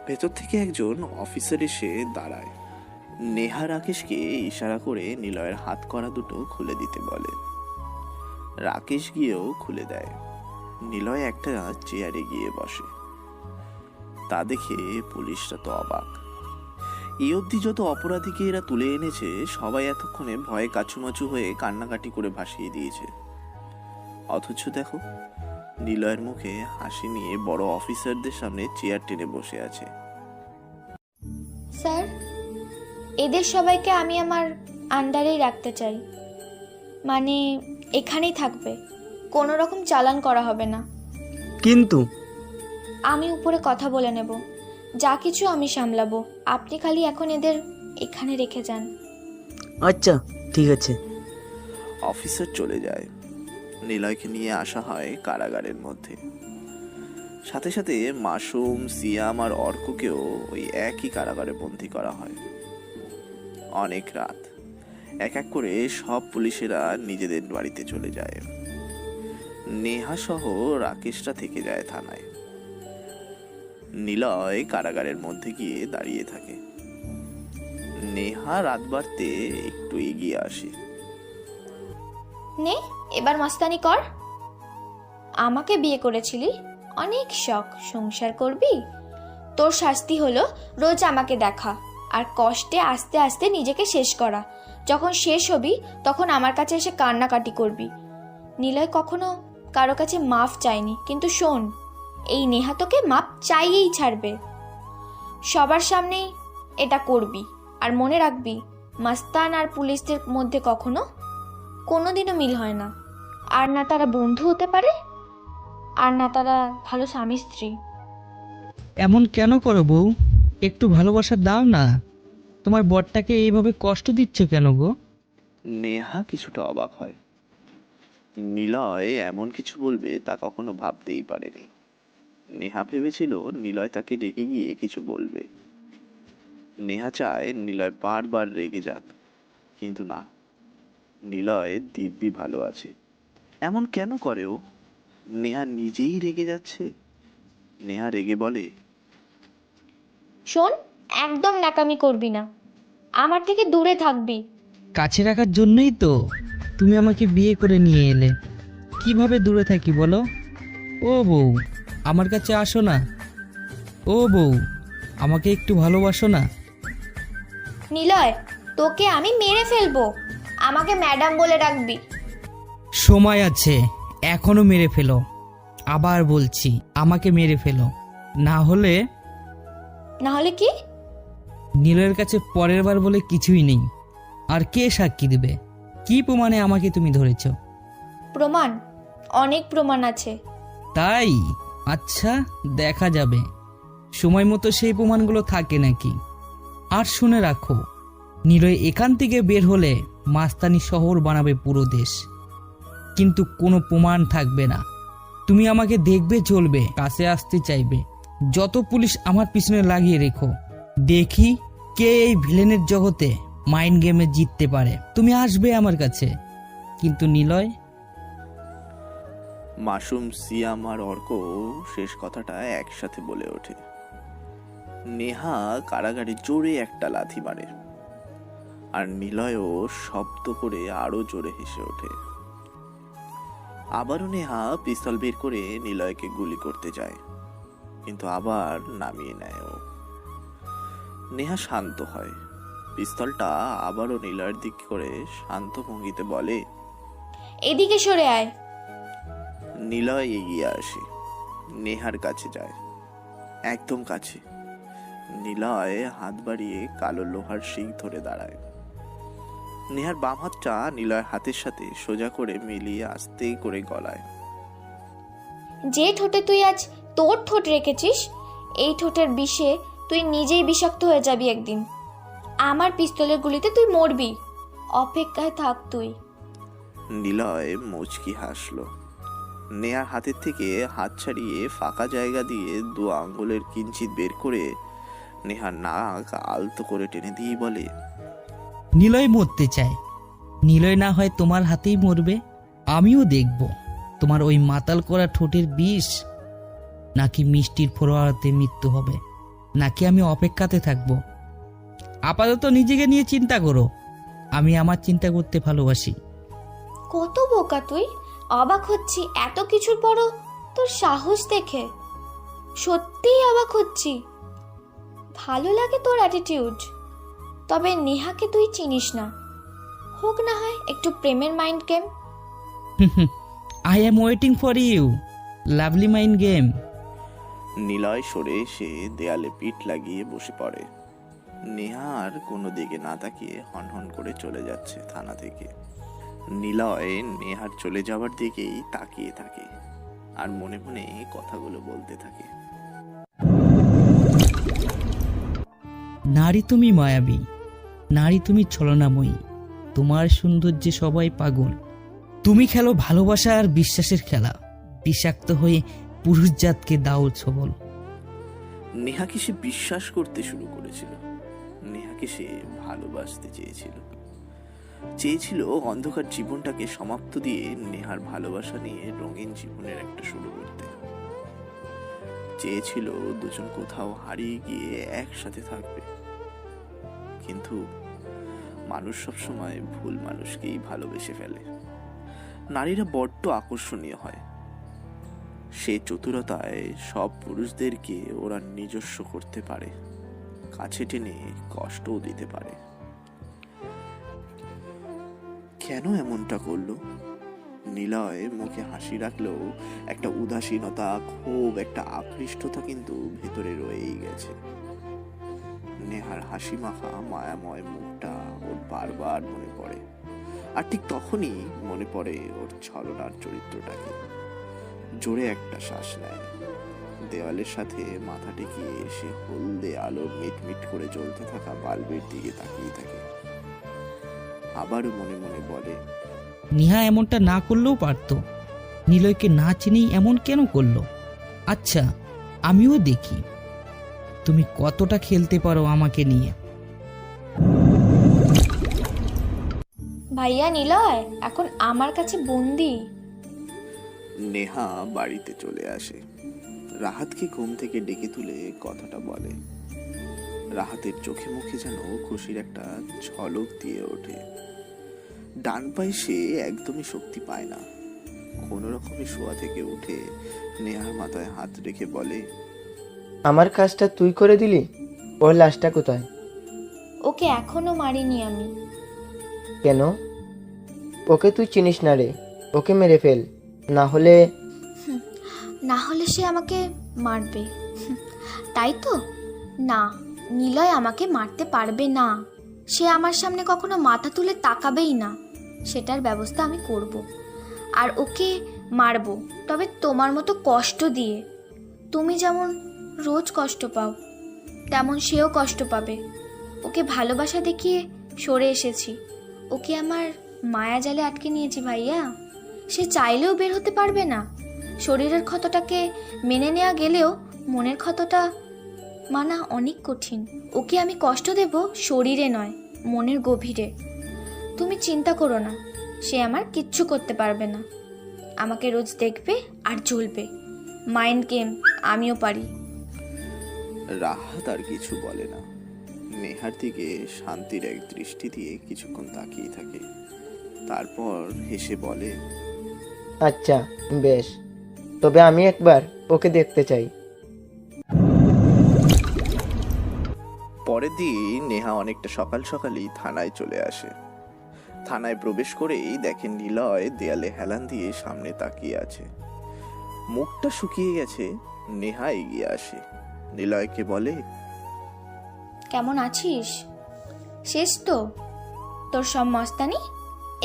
ভেতর থেকে একজন অফিসার এসে দাঁড়ায়। নেহা রাকেশকে ইশারা করে নিলয়ের হাত করা দুটো খুলে দিতে বলে। রাকেশ গিয়েও খুলে দেয়। নিলয় একটা চেয়ারে গিয়ে বসে। তা দেখে পুলিশরা তো অবাক। এই অবধি যত অপরাধীকে এরা তুলে এনেছে, সবাই এতক্ষণে ভয়ে কাছুমাচু হয়ে কান্নাকাটি করে ভাসিয়ে দিয়েছে। অথচ দেখো, নিলয়ের মুখে হাসি নিয়ে বড় অফিসারদের সামনে চেয়ার টেনে বসে আছে। স্যার, এদের সবাইকে আমি আমার আন্ডারেই রাখতে চাই, মানে এখানেই থাকবে, কোনো রকম চালান করা হবে না। কিন্তু আমি উপরে কথা বলে নেব, যা কিছু আমি সামলাবো, আপনি খালি এখন এদের এখানে রেখে যান। আচ্ছা, ঠিক আছে। অফিসার চলে যায়। নিলয়কে নিয়ে আসা হয় কারাগারের মধ্যে। সাথে সাথে মাসুম, সিয়াম আর অর্ককেও ওই একই কারাগারে বন্দী করা হয়। অনেক রাত, এক এক করে সব পুলিশেরা নিজেদের বাড়িতে চলে যায়। নেহা সহ রাকেশরা থেকে যায় থানায়। নিলয় কারাগারের মধ্যে গিয়ে দাঁড়িয়ে থাকে। নেহা রাত বাড়তে একটু এগিয়ে আসে। নে, এবার মাস্তানি কর। আমাকে বিয়ে করেছিলি, অনেক শখ, সংসার করবি। তোর শাস্তি হলো রোজ আমাকে দেখা আর কষ্টে আস্তে আস্তে নিজেকে শেষ করা। যখন শেষ হবি তখন আমার কাছে এসে কান্নাকাটি করবি। নিলয় কখনো কারো কাছে মাফ চায়নি, কিন্তু শোন, এই নেহা তোকে মাপ চাইয়েই ছাড়বে। সবার সামনেই এটা করবি, আর মনে রাখবি, মাস্তান আর পুলিশদের মধ্যে কখনো কোনোদিনও মিল হয় না। আর না তারা বন্ধু হতে পারে, আর না তারা ভালো স্বামী স্ত্রী। এমন কেন করো বউ? একটু ভালোবাসা দাও না। তোমার বরটাকে এইভাবে কষ্ট দিচ্ছ কেন গো? নেহা কিছুটা অবাক হয়। নিলয় এমন কিছু বলবে তা কখনো ভাবতেই পারেনি। নেহা ভেবেছিল নিলয় তাকে রেগে গিয়ে কিছু বলবে। নেহা চায় নিলয় বারবার রেগে যাক, কিন্তু না, নিলয় দিব্যি ভালো আছে। এমন কেন করে ও? নেহা নিজেই রেগে যাচ্ছে। নেহা রেগে বলে, শোন, একদম ন্যাকামি করবি না, আমার থেকে দূরে থাকবি। কাছে রাখার জন্যই তো তুমি আমাকে বিয়ে করে নিয়ে এলে। কিভাবে দূরে থাকি বলো? ও বউ, আমার কাছে আসো না। ও বউ, আমাকে একটু ভালোবাসো না। নিলয়, তোকে আমি মেরে ফেলবো, আমাকে ম্যাডাম বলে ডাকবি। সময় আছে, এখনো মেরে ফেলো। আবার বলছি, আমাকে মেরে ফেলো, না হলে কি? নীলের কাছে পরের বার বলে কিছুই নেই। আর কে সাক্ষী দিবে? কি প্রমাণে আমাকে তুমি ধরেছ? প্রমাণ? অনেক প্রমাণ আছে। তাই? আচ্ছা, দেখা যাবে সময় মতো সেই প্রমাণগুলো থাকে নাকি। আর শুনে রাখো, নিলয় এখান থেকে বের হলে মাস্তানি শহর বানাবে পুরো দেশ, কিন্তু কোনো প্রমাণ থাকবে না। তুমি আমাকে দেখবে, চলবে, কাছে আসতে চাইবে, যত পুলিশ আমার পিছনে লাগিয়ে রেখো, দেখি কে এই ভিলেনের জগতে মাইন্ড গেমে জিততে পারে। তুমি আসবে আমার কাছে, কিন্তু নিলয়। মাসুম, সিয়াম আর অর্ক শেষ কথাটা একসাথে বলে ওঠে। নেহা কারাগারে জোরে একটা লাথি মারে, আর নিলয়ও শব্দ করে আরো জোরে হেসে ওঠে। আবারও নেহা পিস্তল বের করে নিলয়কে গুলি করতে যায়, কিন্তু আবার নামিয়ে নেয় ও। নেহা শান্ত হয়, পিস্তলটা আবারও নিলয়ের দিক করে শান্ত ভঙ্গিতে বলে, এদিকে সরে আয়। নিলয় এগিয়ে আসে, নেহার কাছে যায়, একদম কাছে। নিলয় হাত বাড়িয়ে কালো লোহার শিক ধরে দাঁড়ায়। নেহার বাম হাতটা নিলয়ের হাতের সাথে সোজা করে মিলিয়ে আস্তে করে গলায়। যে ঠোঁটে তুই আজ তোর ঠোঁট রেখেছিস, এই ঠোঁটের বিষে তুই নিজেই বিষাক্ত হয়ে যাবি একদিন। আমার পিস্তলের গুলিতে তুই মরবি, অপেক্ষায় থাক তুই। নিলয় মুচকি হাসলো। নেহার হাতের থেকে হাত ছাড়িয়ে ফাঁকা জায়গা দিয়ে 2 আঙ্গুলের কিঞ্চিত বের করে নেহার নাক আলতো করে টেনে দিয়ে বলে, নিলয় মরতে চায়, নিলয় না হয় তোমার হাতেই মরবে। আমিও দেখব তোমার ওই মাতাল করা ঠোঁটের বিষ নাকি মিষ্টির ফোয়ারাতে মৃত্যু হবে, নাকি আমি অপেক্ষাতে থাকব। আপাতত নিজেকে নিয়ে চিন্তা করো, আমি আমার চিন্তা করতে ভালোবাসি। কত বোকা তুই! অবাক হচ্ছি এত কিছুর পরও তোর সাহস দেখে, সত্যিই অবাক হচ্ছি। ভালো লাগে তোর অ্যাটিটিউড। তবে নেহাকে তুই চিনিস না, হোক না হয় একটু প্রেমের mind game. I am waiting for you, lovely mind game. Niloy সরে এসে দেয়ালে পিঠ লাগিয়ে বসে পড়ে। নেহা আর কোনো দিকে না তাকিয়ে হনহন করে চলে যাচ্ছে থানা থেকে। নিলয় নেহার চলে যাওয়ার দিকেই তাকিয়ে থাকে আর মনে মনে কথাগুলো বলতে থাকে। নারী তুমি মায়াবী, নারী তুমি ছলনাময়ী, তোমার সৌন্দর্যে সবাই পাগল। তুমি খেলো ভালোবাসা আর বিশ্বাসের খেলা, বিষাক্ত হয়ে পুরুষ জাতকে দাও ছবল। নেহাকে সে বিশ্বাস করতে শুরু করেছিল, নেহাকে সে ভালোবাসতে চেয়েছিল, চেয়েছিল অন্ধকার জীবনটাকে সমাপ্ত দিয়ে নেহার ভালোবাসা নিয়ে রঙিন জীবনের একটা শুরু করতে। চেয়েছিল দুজন কোথাও হারিয়ে গিয়ে একসাথে থাকবে। কিন্তু মানুষ সবসময় ভুল মানুষকেই ভালোবেসে ফেলে। নারীরা বড্ড আকর্ষণীয় হয়, সে চতুরতায় সব পুরুষদেরকে ওরা নিজস্ব করতে পারে, কাছে টেনে কষ্টও দিতে পারে। কেন এমনটা করলো? নিলয় মুখে হাসি রাখলেও একটা উদাসীনতা, ক্ষোভ, একটা আকৃষ্টতা কিন্তু ভেতরে রয়েই গেছে। নেহার হাসি মাখা মায়াময় মুখটা ওর বারবার মনে পড়ে, আর ঠিক তখনই মনে পড়ে ওর ছলনার চরিত্রটাকে। জোরে একটা শ্বাস নেয়, দেওয়ালের সাথে মাথা টেকিয়ে সে হলদে আলো মিটমিট করে জ্বলতে থাকা বাল্বের দিকে তাকিয়ে থাকে। আবারও মনে মনে বলে, নেহা এমনটা না করলেও পারতো, নিলয়কে না চিনেই এমন কেন করলো? আচ্ছা, আমিও দেখি তুমি কতটা খেলতে পারো আমাকে নিয়ে। ভাইয়া নিলয় এখন আমার কাছে বন্দি। নেহা বাড়িতে চলে আসে, রাহাতকে ঘুম থেকে ডেকে তুলে কথাটা বলে। রাহাতের চোখে মুখে যেন খুশির একটা ঝলক দিয়ে ওঠে। ডান পায়ে সে একদমই শক্তি পায় না। কোনো রকমে শোয়া থেকে উঠে নেহার মাথায় হাত রেখে বলে, আমার কাজটা তুই করে দিলি? ওর লাশটা কোথায়? ওকে এখনো মারিনি আমি। কেন? ওকে তুই চিনিস না রে, ওকে মেরে ফেল, না হলে সে আমাকে মারবে। তাই তো? না, নিলয় আমাকে মারতে পারবে না। সে আমার সামনে কখনো মাথা তুলে তাকাবেই না। সেটার ব্যবস্থা আমি করব, আর ওকে মারবো, তবে তোমার মতো কষ্ট দিয়ে। তুমি যেমন রোজ কষ্ট পাও, তেমন সেও কষ্ট পাবে। ওকে ভালোবাসা দেখিয়ে সরে এসেছি, ওকে আমার মায়া জালে আটকে নিয়েছি ভাইয়া। সে চাইলেও বের হতে পারবে না। শরীরের ক্ষতটাকে মেনে নেওয়া গেলেও মনের ক্ষতটা মানা অনেক কঠিন। ওকে আমি কষ্ট দেব শরীরে নয়, মনের গভীরে। তুমি চিন্তা করো না, সে আমার কিচ্ছু করতে পারবে না। আমাকে রোজ দেখবে আর জ্বলবে। মাইন্ড গেম আমিও পারি। রাহাত আর কিছু বলে না, নেহার দিকে শান্তির এক দৃষ্টি দিয়ে কিছুক্ষণ তাকিয়ে থাকে। তারপর হেসে বলে, আচ্ছা বেশ, তবে আমি একবার ওকে দেখতে চাই। পরের দিন নেহা অনেকটা সকাল সকালই থানায় চলে আসে। থানায় প্রবেশ করেই দেখেন নিলয় দেয়ালে হেলান দিয়ে সামনে তাকিয়ে আছে, মুখটা শুকিয়ে গেছে। নেহা এগিয়ে আসে, নিলয়কে বলে, কেমন আছিস? শেষ তো তোর সব মস্তানি?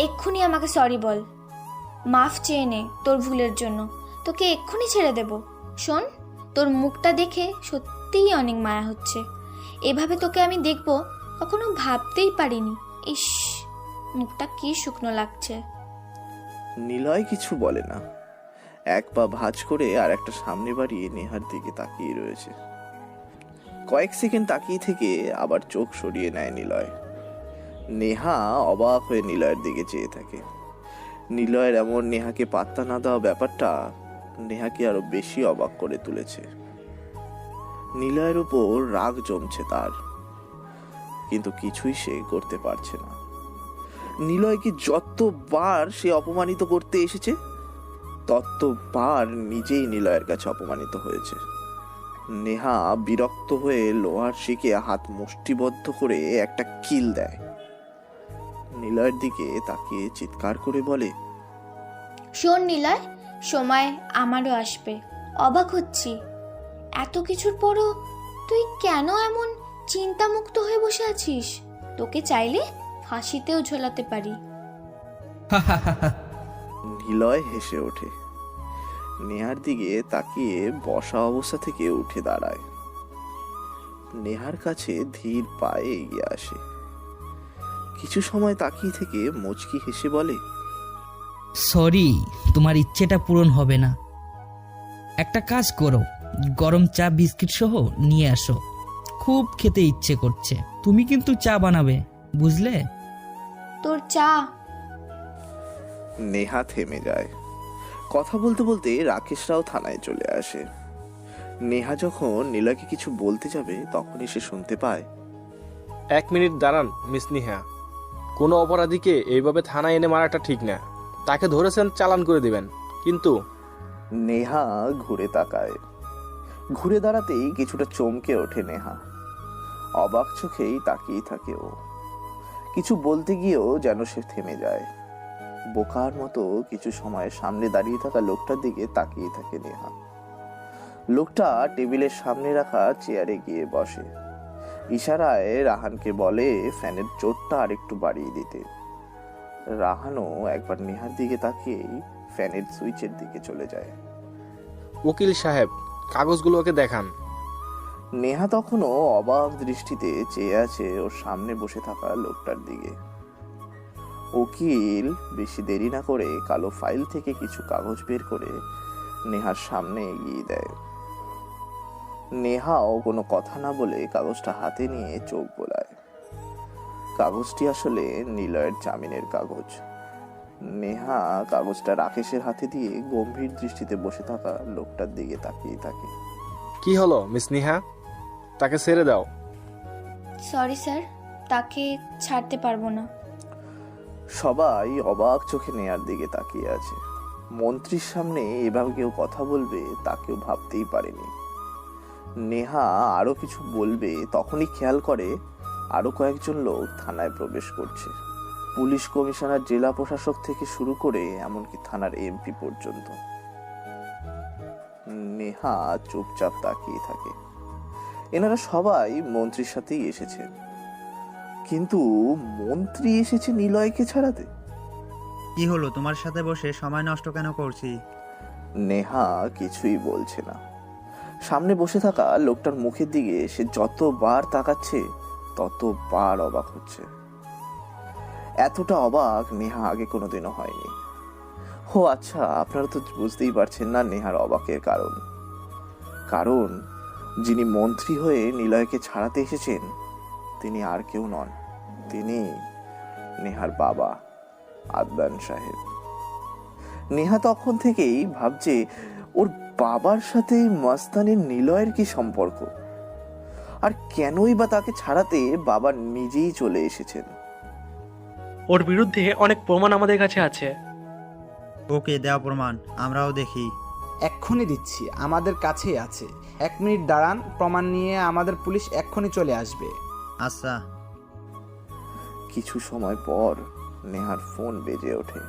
এক্ষুনি আমাকে সরি বল, মাফ চেয়ে নে তোর ভুলের জন্য। তোকে এক্ষুনি ছেড়ে দেব। শোন, তোর মুখটা দেখে সত্যিই অনেক মায়া হচ্ছে। এভাবে তোকে আমি দেখব কখনো ভাবতেই পারিনি। ইস, মুখটা কি শুকনো লাগছে। নিলয় কিছু বলে না, এক পা ভাঁজ করে আর একটা সামনে বাড়িয়ে নেহার দিকে তাকিয়ে রয়েছে। কয়েক সেকেন্ড তাকিয়ে থেকে আবার চোখ সরিয়ে নেয় নিলয়। নেহা অবাক হয়ে নিলয়ের দিকে চেয়ে থাকে। নিলয়ের এমন নেহাকে পাত্তা না দেওয়া ব্যাপারটা নেহাকে আরো বেশি অবাক করে তুলেছে। নিলয়ের উপর রাগ জমছে তার, কিন্তু কিছুই সে করতে পারছে না। নিলয়কে যতবার সে অপমানিত করতে এসেছে, ততবার নিজেই নিলয়ের কাছে অপমানিত হয়েছে। নেহা বিরক্ত হয়ে লোহার শিকে হাত মুষ্টিবদ্ধ করে একটা কিল দেয়। নিলয়ের দিকে তাকিয়ে চিৎকার করে বলে, শোন নিলয়, সময় আমারও আসবে। অবাক হচ্ছি, এত কিছুর পরও তুই কেন এমন চিন্তামুক্ত হয়ে বসে আছিস? তোকে চাইলে ফাঁসিতেও ঝোলাতে পারি। নিলয় হেসে ওঠে, নেহার দিকে তাকিয়ে বসা অবস্থা থেকে উঠে দাঁড়ায়, নেহার কাছে ধীর পায়ে এগিয়ে আসে। কিছু সময় তাকিয়ে থেকে মুচকি হেসে বলে, সরি, তোমার ইচ্ছেটা পূরণ হবে না। একটা কাজ করো, গরম চা বিস্কিট সহ নিয়ে আসো, খুব খেতে ইচ্ছে করছে। তুমি কিন্তু চা বানাবে, বুঝলে? তোর চা। নেহা থেমে যায়। কথা বলতে বলতে রাকেশরাও থানায় চলে আসে। নেহা যখন নীলাকে কিছু বলতে যাবে তখনই সে শুনতে পায়, 1 মিনিট দাঁড়ান মিস নেহা, কোনো অপরাধীকে এইভাবে থানায় এনে মারাটা ঠিক না। তাকে ধরেছেন, চালান করে দিবেন। কিন্তু নেহা ঘুরে তাকায়। ঘুরে দাঁড়াতেই কিছুটা চমকে ওঠে নেহা। অবাক চোখেই তাকিয়ে থাকে ও। কিছু বলতে গিয়েও যেন সে থেমে যায়। বোকার মতো কিছু সময় সামনে দাঁড়িয়ে থাকা লোকটার দিকে তাকিয়ে থাকে নেহা। লোকটা টেবিলের সামনে রাখা চেয়ারে গিয়ে বসে। ইশারায় রাহানকে বলে ফ্যানের জোরটা আরেকটু বাড়িয়ে দিতে। রাহানও একবার নেহার দিকে তাকিয়েই ফ্যানের সুইচের দিকে চলে যায়। উকিল সাহেব, কাগজগুলো ওকে দেখান। নেহা তখনও অবাক দৃষ্টিতে চেয়ে আছে ওর সামনে বসে থাকা লোকটার দিকে। উকিল বেশি দেরি না করে কালো ফাইল থেকে কিছু কাগজ বের করে নেহার সামনে এগিয়ে দেয়। নেহাও কোনো কথা না বলে কাগজটা হাতে নিয়ে চোখ বোলায়। কাগজটি আসলে নিলয়ের জামিনের কাগজ। নেহা কাগজটা রাকেশের হাতে দিয়ে গম্ভীর দৃষ্টিতে বসে থাকা লোকটার দিকে তাকিয়ে থাকে। কি হলো মিস নেহা, তাকে ছেড়ে দাও। সরি স্যার, তাকে ছাড়তে পারবো না। সবাই অবাক চোখে নেহার দিকে তাকিয়ে আছে। মন্ত্রীর সামনে এভাবে কেউ কথা বলবে তা কেউ ভাবতেই পারেনি। নেহা আরো কিছু বলবে তখনই খেয়াল করে আরো কয়েকজন লোক থানায় প্রবেশ করছে। পুলিশ কমিশনার, জেলা প্রশাসক থেকে শুরু করে এমনকি থানার এমপি পর্যন্ত। নেহা চুপচাপ তাকিয়ে থাকে। এনারা সবাই মন্ত্রীর সাথেই এসেছেন, কিন্তু মন্ত্রী এসেছে নিলয়কে ছাড়াতে। কি হলো, তোমার সাথে বসে সময় নষ্ট কেন করছি? নেহা কিছুই বলছে না। সামনে বসে থাকা লোকটার মুখের দিকে সে যতবার তাকাচ্ছে ততবার অবাক হচ্ছে। এতটা অবাক নেহা আগে কোনোদিনও হয়নি। ও আচ্ছা, আপনারা তো বুঝতেই পারছেন না নেহার অবাকের কারণ। কারণ যিনি মন্ত্রী হয়ে নিলয়কে ছাড়াতে এসেছেন তিনি আর কেউ নন, তিনি নেহার বাবা আদনান সাহেব। নেহা তখন থেকেই ভাবছে ওর বাবার সাথে মাস্তানের নিলয়ের কি সম্পর্ক, আর কেনই বা তাকে ছাড়াতে বাবা নিজেই চলে এসেছেন। ওর বিরুদ্ধে অনেক প্রমাণ আমাদের কাছে আছে। ওকে দেওয়া প্রমাণ আমরাও দেখি। এক্ষুনি দিচ্ছি, আমাদের কাছেই আছে। 1 মিনিট দাঁড়ান, প্রমাণ নিয়ে আমাদের পুলিশ এক্ষুনি চলে আসবে। আচ্ছা। কিছু সময় পর নেহার ফোন বেজে ওঠে।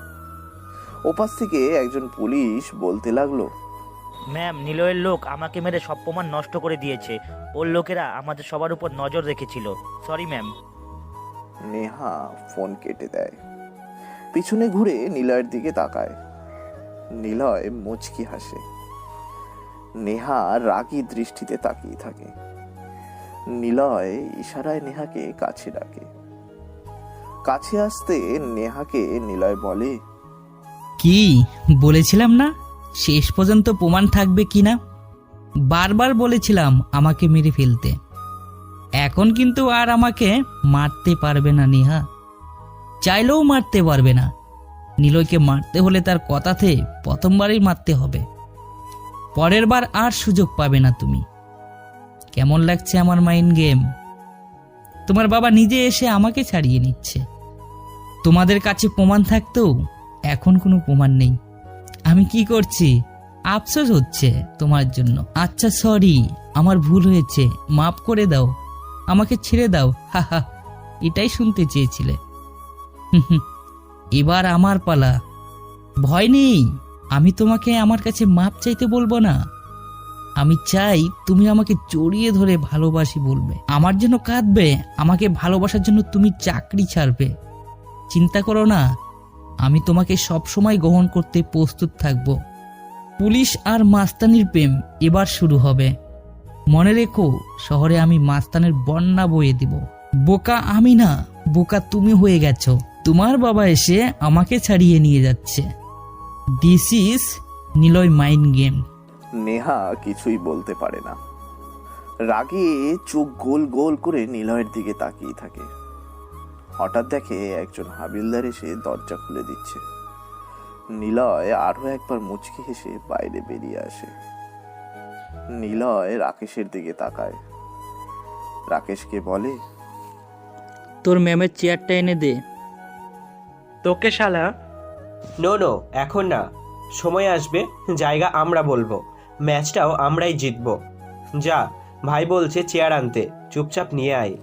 ওপাশ থেকে একজন পুলিশ বলতে লাগলো, ম্যাম, নিলয়ের লোক আমাকে মেরে সব প্রমাণ নষ্ট করে দিয়েছে। ওর লোকেরা আমাদের সবার উপর নজর রেখেছিল। Sorry ma'am. নেহা ফোন কেটে দেয়। পিছনে ঘুরে নিলয়ের দিকে তাকায়। নিলয় মুচকি হাসে। নেহা রাগী দৃষ্টিতে তাকিয়ে থাকে। নিলয় ইশারায় নেহাকে কাছে ডাকে। কাছে আসতে নেহাকে নিলয় বলে, কি বলেছিলাম না শেষ পর্যন্ত প্রমাণ থাকবে কিনা? বারবার বলেছিলাম আমাকে মেরে ফেলতে। এখন কিন্তু আর আমাকে মারতে পারবে না নেহা, চাইলেও মারতে পারবে না। নিলয়কে মারতে হলে তার কথাতে প্রথমবারই মারতে হবে, পরের বার আর সুযোগ পাবে না তুমি। কেমন লাগছে আমার মাইন্ড গেম? তোমার বাবা নিজে এসে আমাকে ছাড়িয়ে নিচ্ছে। তোমাদের কাছে প্রমাণ থাকতেও এখন কোনো প্রমাণ নেই। আমি কি করছি? আফসোস হচ্ছে তোমার জন্য। আচ্ছা সরি, আমার ভুল হয়েছে, মাফ করে দাও, আমাকে ছেড়ে দাও। হাহা, এটাই শুনতে চেয়েছিলে। এবার আমার পালা। ভয় নেই, আমি তোমাকে আমার কাছে মাপ চাইতে বলবো না। আমি চাই তুমি আমাকে জড়িয়ে ধরে ভালোবাসি বলবে, আমার জন্য কাঁদবে, আমাকে ভালোবাসার জন্য তুমি চাকরি ছাড়বে। চিন্তা করো না, আমি তোমাকে সব সময় গ্রহণ করতে প্রস্তুত থাকব। পুলিশ আর মাস্তানির প্রেম এবার শুরু হবে। মনে রেখো, শহরে আমি মাস্তানের বন্যা বয়ে দিব। বোকা আমি না, বোকা তুমি হয়ে গেছো। তোমার বাবা এসে আমাকে ছাড়িয়ে নিয়ে যাচ্ছে। This is Niloy mind game. Neha কিছুই বলতে পারে না, রাগে চোখ গোল গোল করে নিলয়ের দিকে তাকিয়ে থাকে। হঠাৎ দেখে একজন হাবিলদার এসে দরজা খুলে দিচ্ছে। নিলয় আরো একবার মুচকি হেসে বাইরে বেরিয়ে আসে। নিলয় রাকেশের দিকে তাকায়, রাকেশকে বলে, তোর ম্যামের চেয়ারটা এনে দে। তোকে শালা। নো নো, এখন না, সময় আসবে জায়গা আমরা বলবো, ম্যাচটাও আমরাই জিতবো। যা, ভাই বলছে চেয়ার আনতে, চুপচাপ নিয়ে আয়।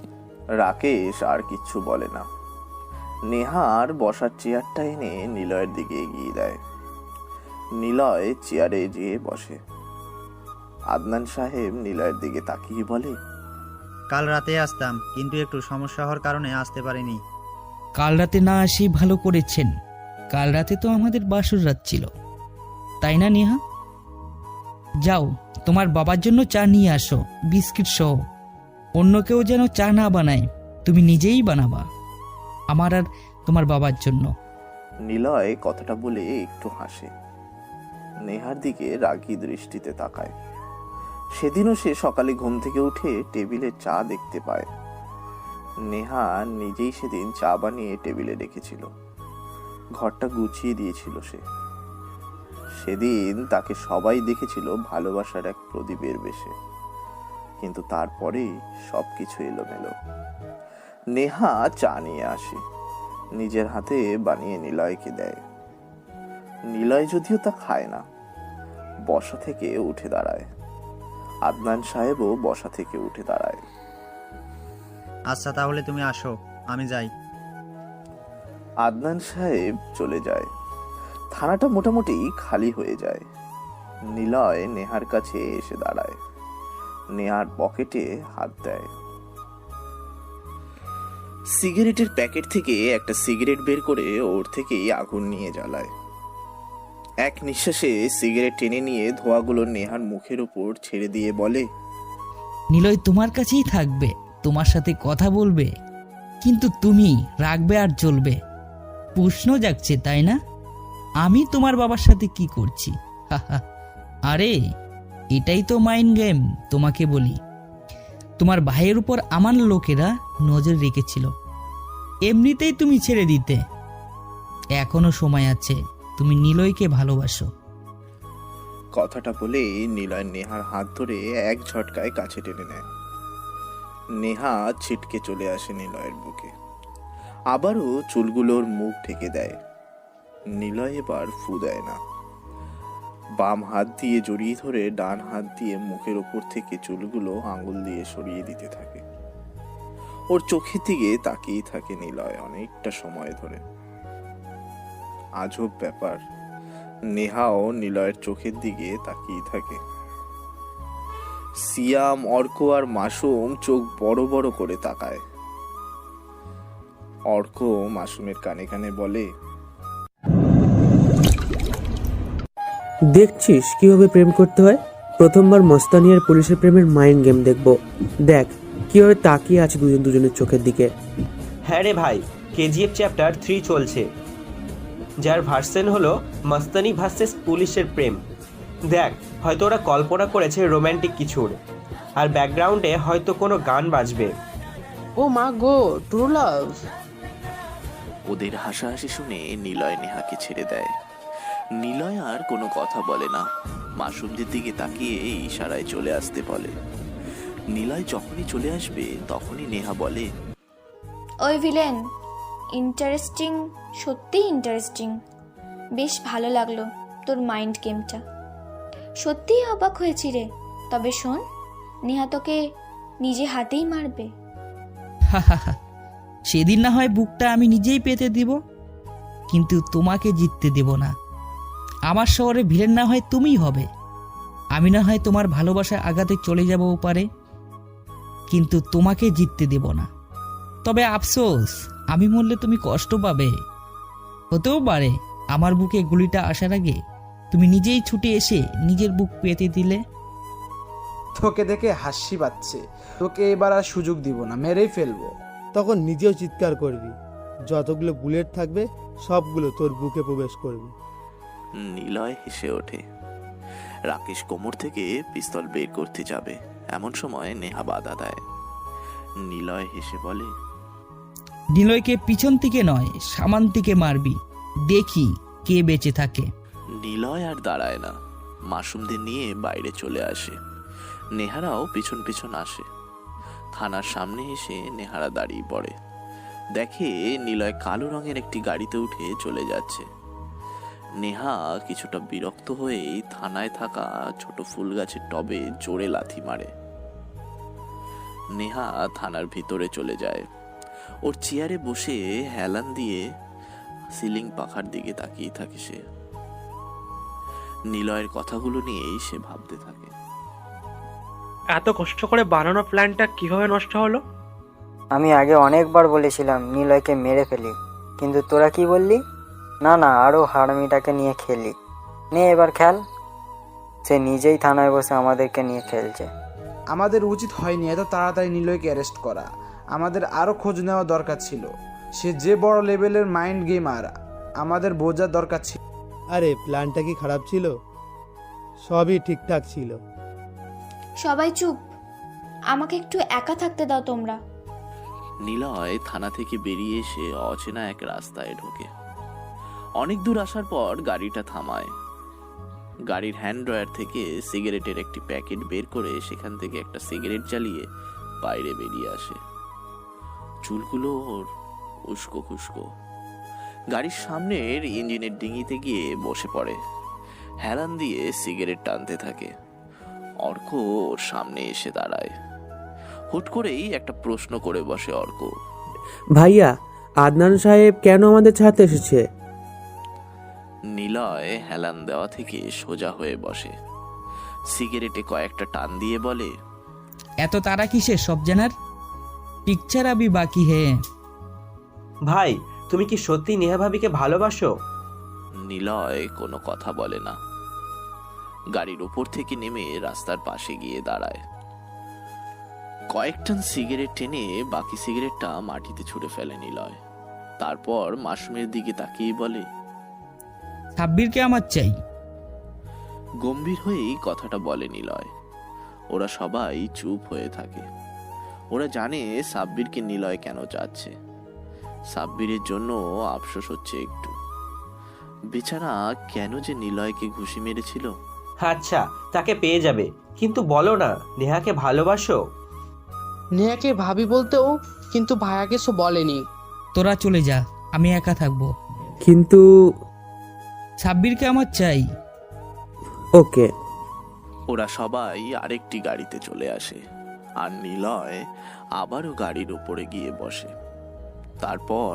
রাকেশ আর কিচ্ছু বলে না। নেহার বসার চেয়ারটা এনে নিলয়ের দিকে এগিয়ে দেয়। নিলয় চেয়ারে যেয়ে বসে। আদনান সাহেব নিলয়ের দিকে তাকিয়ে বলে, কাল রাতে আসতাম, কিন্তু একটু সমস্যা হওয়ার কারণে আসতে পারিনি। কাল রাতে না আসি ভালো করেছেন। কাল রাতে তো আমাদের বাসর রাত ছিল, তাই না নেহা? যাও, তোমার বাবার জন্য চা নিয়ে আসো, বিস্কিট সহ। অন্য কেউ যেন চা না বানায়, তুমি নিজেই বানাবা, আমার আর তোমার বাবার জন্য। নিলয় কথাটা বলে একটু হাসে। নেহার দিকে রাগী দৃষ্টিতে তাকায়। সেদিনও সে সকালে ঘুম থেকে উঠে টেবিলে চা দেখতে পায়। নেহা নিজেই সেদিন চা বানিয়ে টেবিলে রেখেছিল, ঘরটা গুছিয়ে দিয়েছিল সে। সেদিন তাকে সবাই দেখেছিল ভালোবাসার এক প্রদীপের বেশে, কিন্তু তারপরেই সবকিছু এলোমেলো। নেহা চা নিয়ে আসে, নিজের হাতে বানিয়ে নিলয়কে দেয়। নিলয় যদিও তা খায় না, বসা থেকে উঠে দাঁড়ায়। আদনান সাহেবও বসা থেকে উঠে দাঁড়ায়। আচ্ছা তাহলে তুমি আসো, আমি যাই। আদনান সাহেব চলে যায়। থানাটা মোটামুটি খালি হয়ে যায়। নিলয় নেহার কাছে এসে দাঁড়ায়, নেহার পকেটে হাত দেয়। সিগারেটের প্যাকেট থেকে একটা সিগারেট বের করে ওর থেকেই আগুন নিয়ে জ্বালায়। এক নিঃশ্বাসে সিগারেট টেনে নিয়ে ধোঁয়াগুলো নেহার মুখের উপর ছেড়ে দিয়ে বলে, নিলয় তোমার কাছেই থাকবে, তোমার সাথে কথা বলবে, কিন্তু তুমি রাখবে আর চলবে। প্রশ্ন জাগছে তাই না, আমি তোমার বাবার সাথে কি করছি? আরে এটাই তো মাইন্ড গেম। তোমাকে বলি, তোমার ভাইয়ের উপর আমার লোকেরা নজর রেখেছিল, এমনিতেই তুমি ছেড়ে দিতে। এখনো সময় আছে, তুমি নিলয়কে ভালোবাসো। কথাটা বলে নিলয় নেহার হাত ধরে এক ঝটকায় কাছে টেনে নেয়। নেহা ছিটকে চলে আসে নিলয়ের বুকে, আবারও চুলগুলোর মুখ ঢেকে দেয়। নিলয় এবার ফু দেয় না, বাম হাত দিয়ে জড়িয়ে ধরে ডান হাত দিয়ে মুখের ওপর থেকে চুলগুলো আঙুল দিয়ে সরিয়ে দিতে থাকে। ওর চোখের দিকে তাকিয়ে থাকে নিলয় অনেকটা সময় ধরে। আজব ব্যাপার, নেহাও নিলয়ের চোখের দিকে তাকিয়ে থাকে। সিয়াম, অর্ক আর মাসুম চোখ বড় বড় করে তাকায়। অর্ক মাসুমের কানে কানে বলে, দেখছিস কিভাবে প্রেম করতে হয়? প্রথমবার মস্তানি আর পুলিশের প্রেমের মাইন্ড গেম দেখবো। দেখ কিভাবে তাকিয়ে আছে দুজন দুজনের চোখের দিকে। হ্যাঁ রে ভাই, কেজিএফ চ্যাপ্টার 3 চলছে, যার ভার্সন হলো মস্তানি ভার্সেস পুলিশের প্রেম। দেখ, হয়তো ওরা কল্পনা করেছে রোম্যান্টিক কিছুর, আর ব্যাকগ্রাউন্ডে হয়তো কোনো গান বাজবে। ও মা গো, ট্রু লাভ। ওদের হাসাহাসি শুনে নিলয় নেহাকে ছেড়ে দেয়। নিলয় আর কোনো কথা বলে না, মাসুমদের দিকে তাকিয়ে ইশারায় চলে আসতে বলে। নিলয় যখনই চলে আসবে তখনই নেহা বলে, ওই ভিলেন, ইন্টারেস্টিং, সত্যিই ইন্টারেস্টিং। বেশ ভালো লাগলো তোর মাইন্ড গেমটা, সত্যিই অবাক হয়েছি রে। তবে শোন, নেহা তোকে নিজে হাতেই মারবে। সেদিন না হয় বুকটা আমি নিজেই পেতে দিব, কিন্তু তোমাকে জিততে দেব না। আমার শহরে ভিলেন না হয় তুমিই হবে। আমি না হয় তোমার ভালোবাসায় আঘাতে চলে যাব পারে, কিন্তু তোমাকে জিততে দেব না। তবে আফসোস, আমি মরলে তুমি কষ্ট পাবে। হতেও পারে আমার বুকে গুলিটা আসার আগে তুমি নিজেই ছুটে এসে নিজের বুক পেতে দিলে। তোকে দেখে হাসি পাচ্ছে। তোকে এবার আর সুযোগ দিব না, মেরেই ফেলবো। তখন নিজেও চিৎকার করবি। যতগুলো বুলেট থাকবে সবগুলো তোর বুকে প্রবেশ করবে। নিলয় হেসে ওঠে। রাকেশ কোমর থেকে পিস্তল বের করতে যাবে, এমন সময় নেহা বাধা দেয়। নিলয় হেসে বলে, নিলয়কে পিছন থেকে নয় সামান থেকে মারবি, দেখি কে বেঁচে থাকে। নিলয় আর দাঁড়ায় না, মাসুমদের নিয়ে বাইরে চলে আসে। নেহারাও পিছন পিছন আসে। থানার সামনে এসে নেহারা দাঁড়িয়ে পড়ে। দেখে নিলয় কালো রঙের একটি গাড়িতে উঠে চলে যাচ্ছে। নেহা কিছুটা বিরক্ত হয়েই থানায় থাকা ছোট ফুল গাছের টবে জোরে লাথি মারে। নেহা থানার ভিতরে চলে যায়। ওর চেয়ারে বসে হেলান দিয়ে সিলিং পাখার দিকে তাকিয়ে থাকে সে। নিলয়ের কথাগুলো নিয়েই সে ভাবতে থাকে। এত কষ্ট করে বানানো প্ল্যানটা কিভাবে নষ্ট হলো? আমি আগে অনেকবার বলেছিলাম নিলয়কে মেরে ফেলি, কিন্তু তোরা কি বললি? না না, আরও হারামিটাকে নিয়ে খেলি। নে এবার খেল। সে নিজেই থানায় বসে আমাদেরকে নিয়ে খেলছে। আমাদের উচিত হয়নি এত তাড়াতাড়ি নিলয়কে অ্যারেস্ট করা। আমাদের আরও খোঁজ নেওয়া দরকার ছিল। সে যে বড় লেভেলের মাইন্ড গেমার, আমাদের বোঝার দরকার ছিল। আরে প্ল্যানটা কি খারাপ ছিল? সবই ঠিকঠাক ছিল। সবাই চুপ, আমাকে একটু একা থাকতে দাও তোমরা। নিলয় থানা থেকে বেরিয়ে এসে অচেনা এক রাস্তায় ঢোকে। অনেক দূর আসার পর গাড়িটা থামায়। গাড়ির হ্যান্ড ড্রয়ার থেকে সিগারেটের একটি প্যাকেট বের করে সেখান থেকে একটা সিগারেট জ্বালিয়ে বাইরে বেরিয়ে আসে। চুলগুলো ওর উস্কো খুস্কো। গাড়ির সামনের ইঞ্জিনের ডিঙিতে গিয়ে বসে পড়ে। হেলান দিয়ে সিগারেট টানতে থাকে। অর্ক ওর সামনে এসে দাঁড়ায়। হুট করেই একটা প্রশ্ন করে বসে অর্ক। ভাইয়া, আদনান সাহেব কেন আমাদের ছাড়তে এসেছে? নিলয় হেলান দেওয়া থেকে সোজা হয়ে বসে। সিগারেটে কয়েকটা টান দিয়ে বলে, এত তারা কিসের সব জানার? পিকচার আবি বাকি হে। ভাই, তুমি কি সত্যি নেহা ভাবিকে ভালোবাসো? নিলয় কোনো কথা বলে না। গাড়ির উপর থেকে নেমে রাস্তার পাশে গিয়ে দাঁড়ায়। কয়েকটা সিগারেট টেনে বাকি সিগারেটটা মাটিতে ছুঁড়ে ফেলে নিলয়। তারপর মাসুমের দিকে তাকিয়ে বলে, সাব্বিরকে আমার চাই। গম্ভীর হয়েই কথাটা বলে নিলয়। ওরা সবাই চুপ হয়ে থাকে। ওরা জানে সাব্বিরকে নিলয় কেন চাচ্ছে। সাব্বিরের জন্য আফসোস হচ্ছে একটু। বেচারা কেন যে নিলয়কে ঘুষি মেরেছিল। আচ্ছা, তাকে পেয়ে যাবে, কিন্তু বলো না নেহাকে ভালোবাসো। নেহাকে ভাবি বলতেও কিন্তু ভাইয়াকে সো বলেনি। তোরা চলে যা, আমি একা থাকবো। কিন্তু সাব্বিরকে আমার চাই। ওকে। ওরা সবাই আরেকটি গাড়িতে চলে আসে আর নিলয় আবারও গাড়ির উপরে গিয়ে বসে। তারপর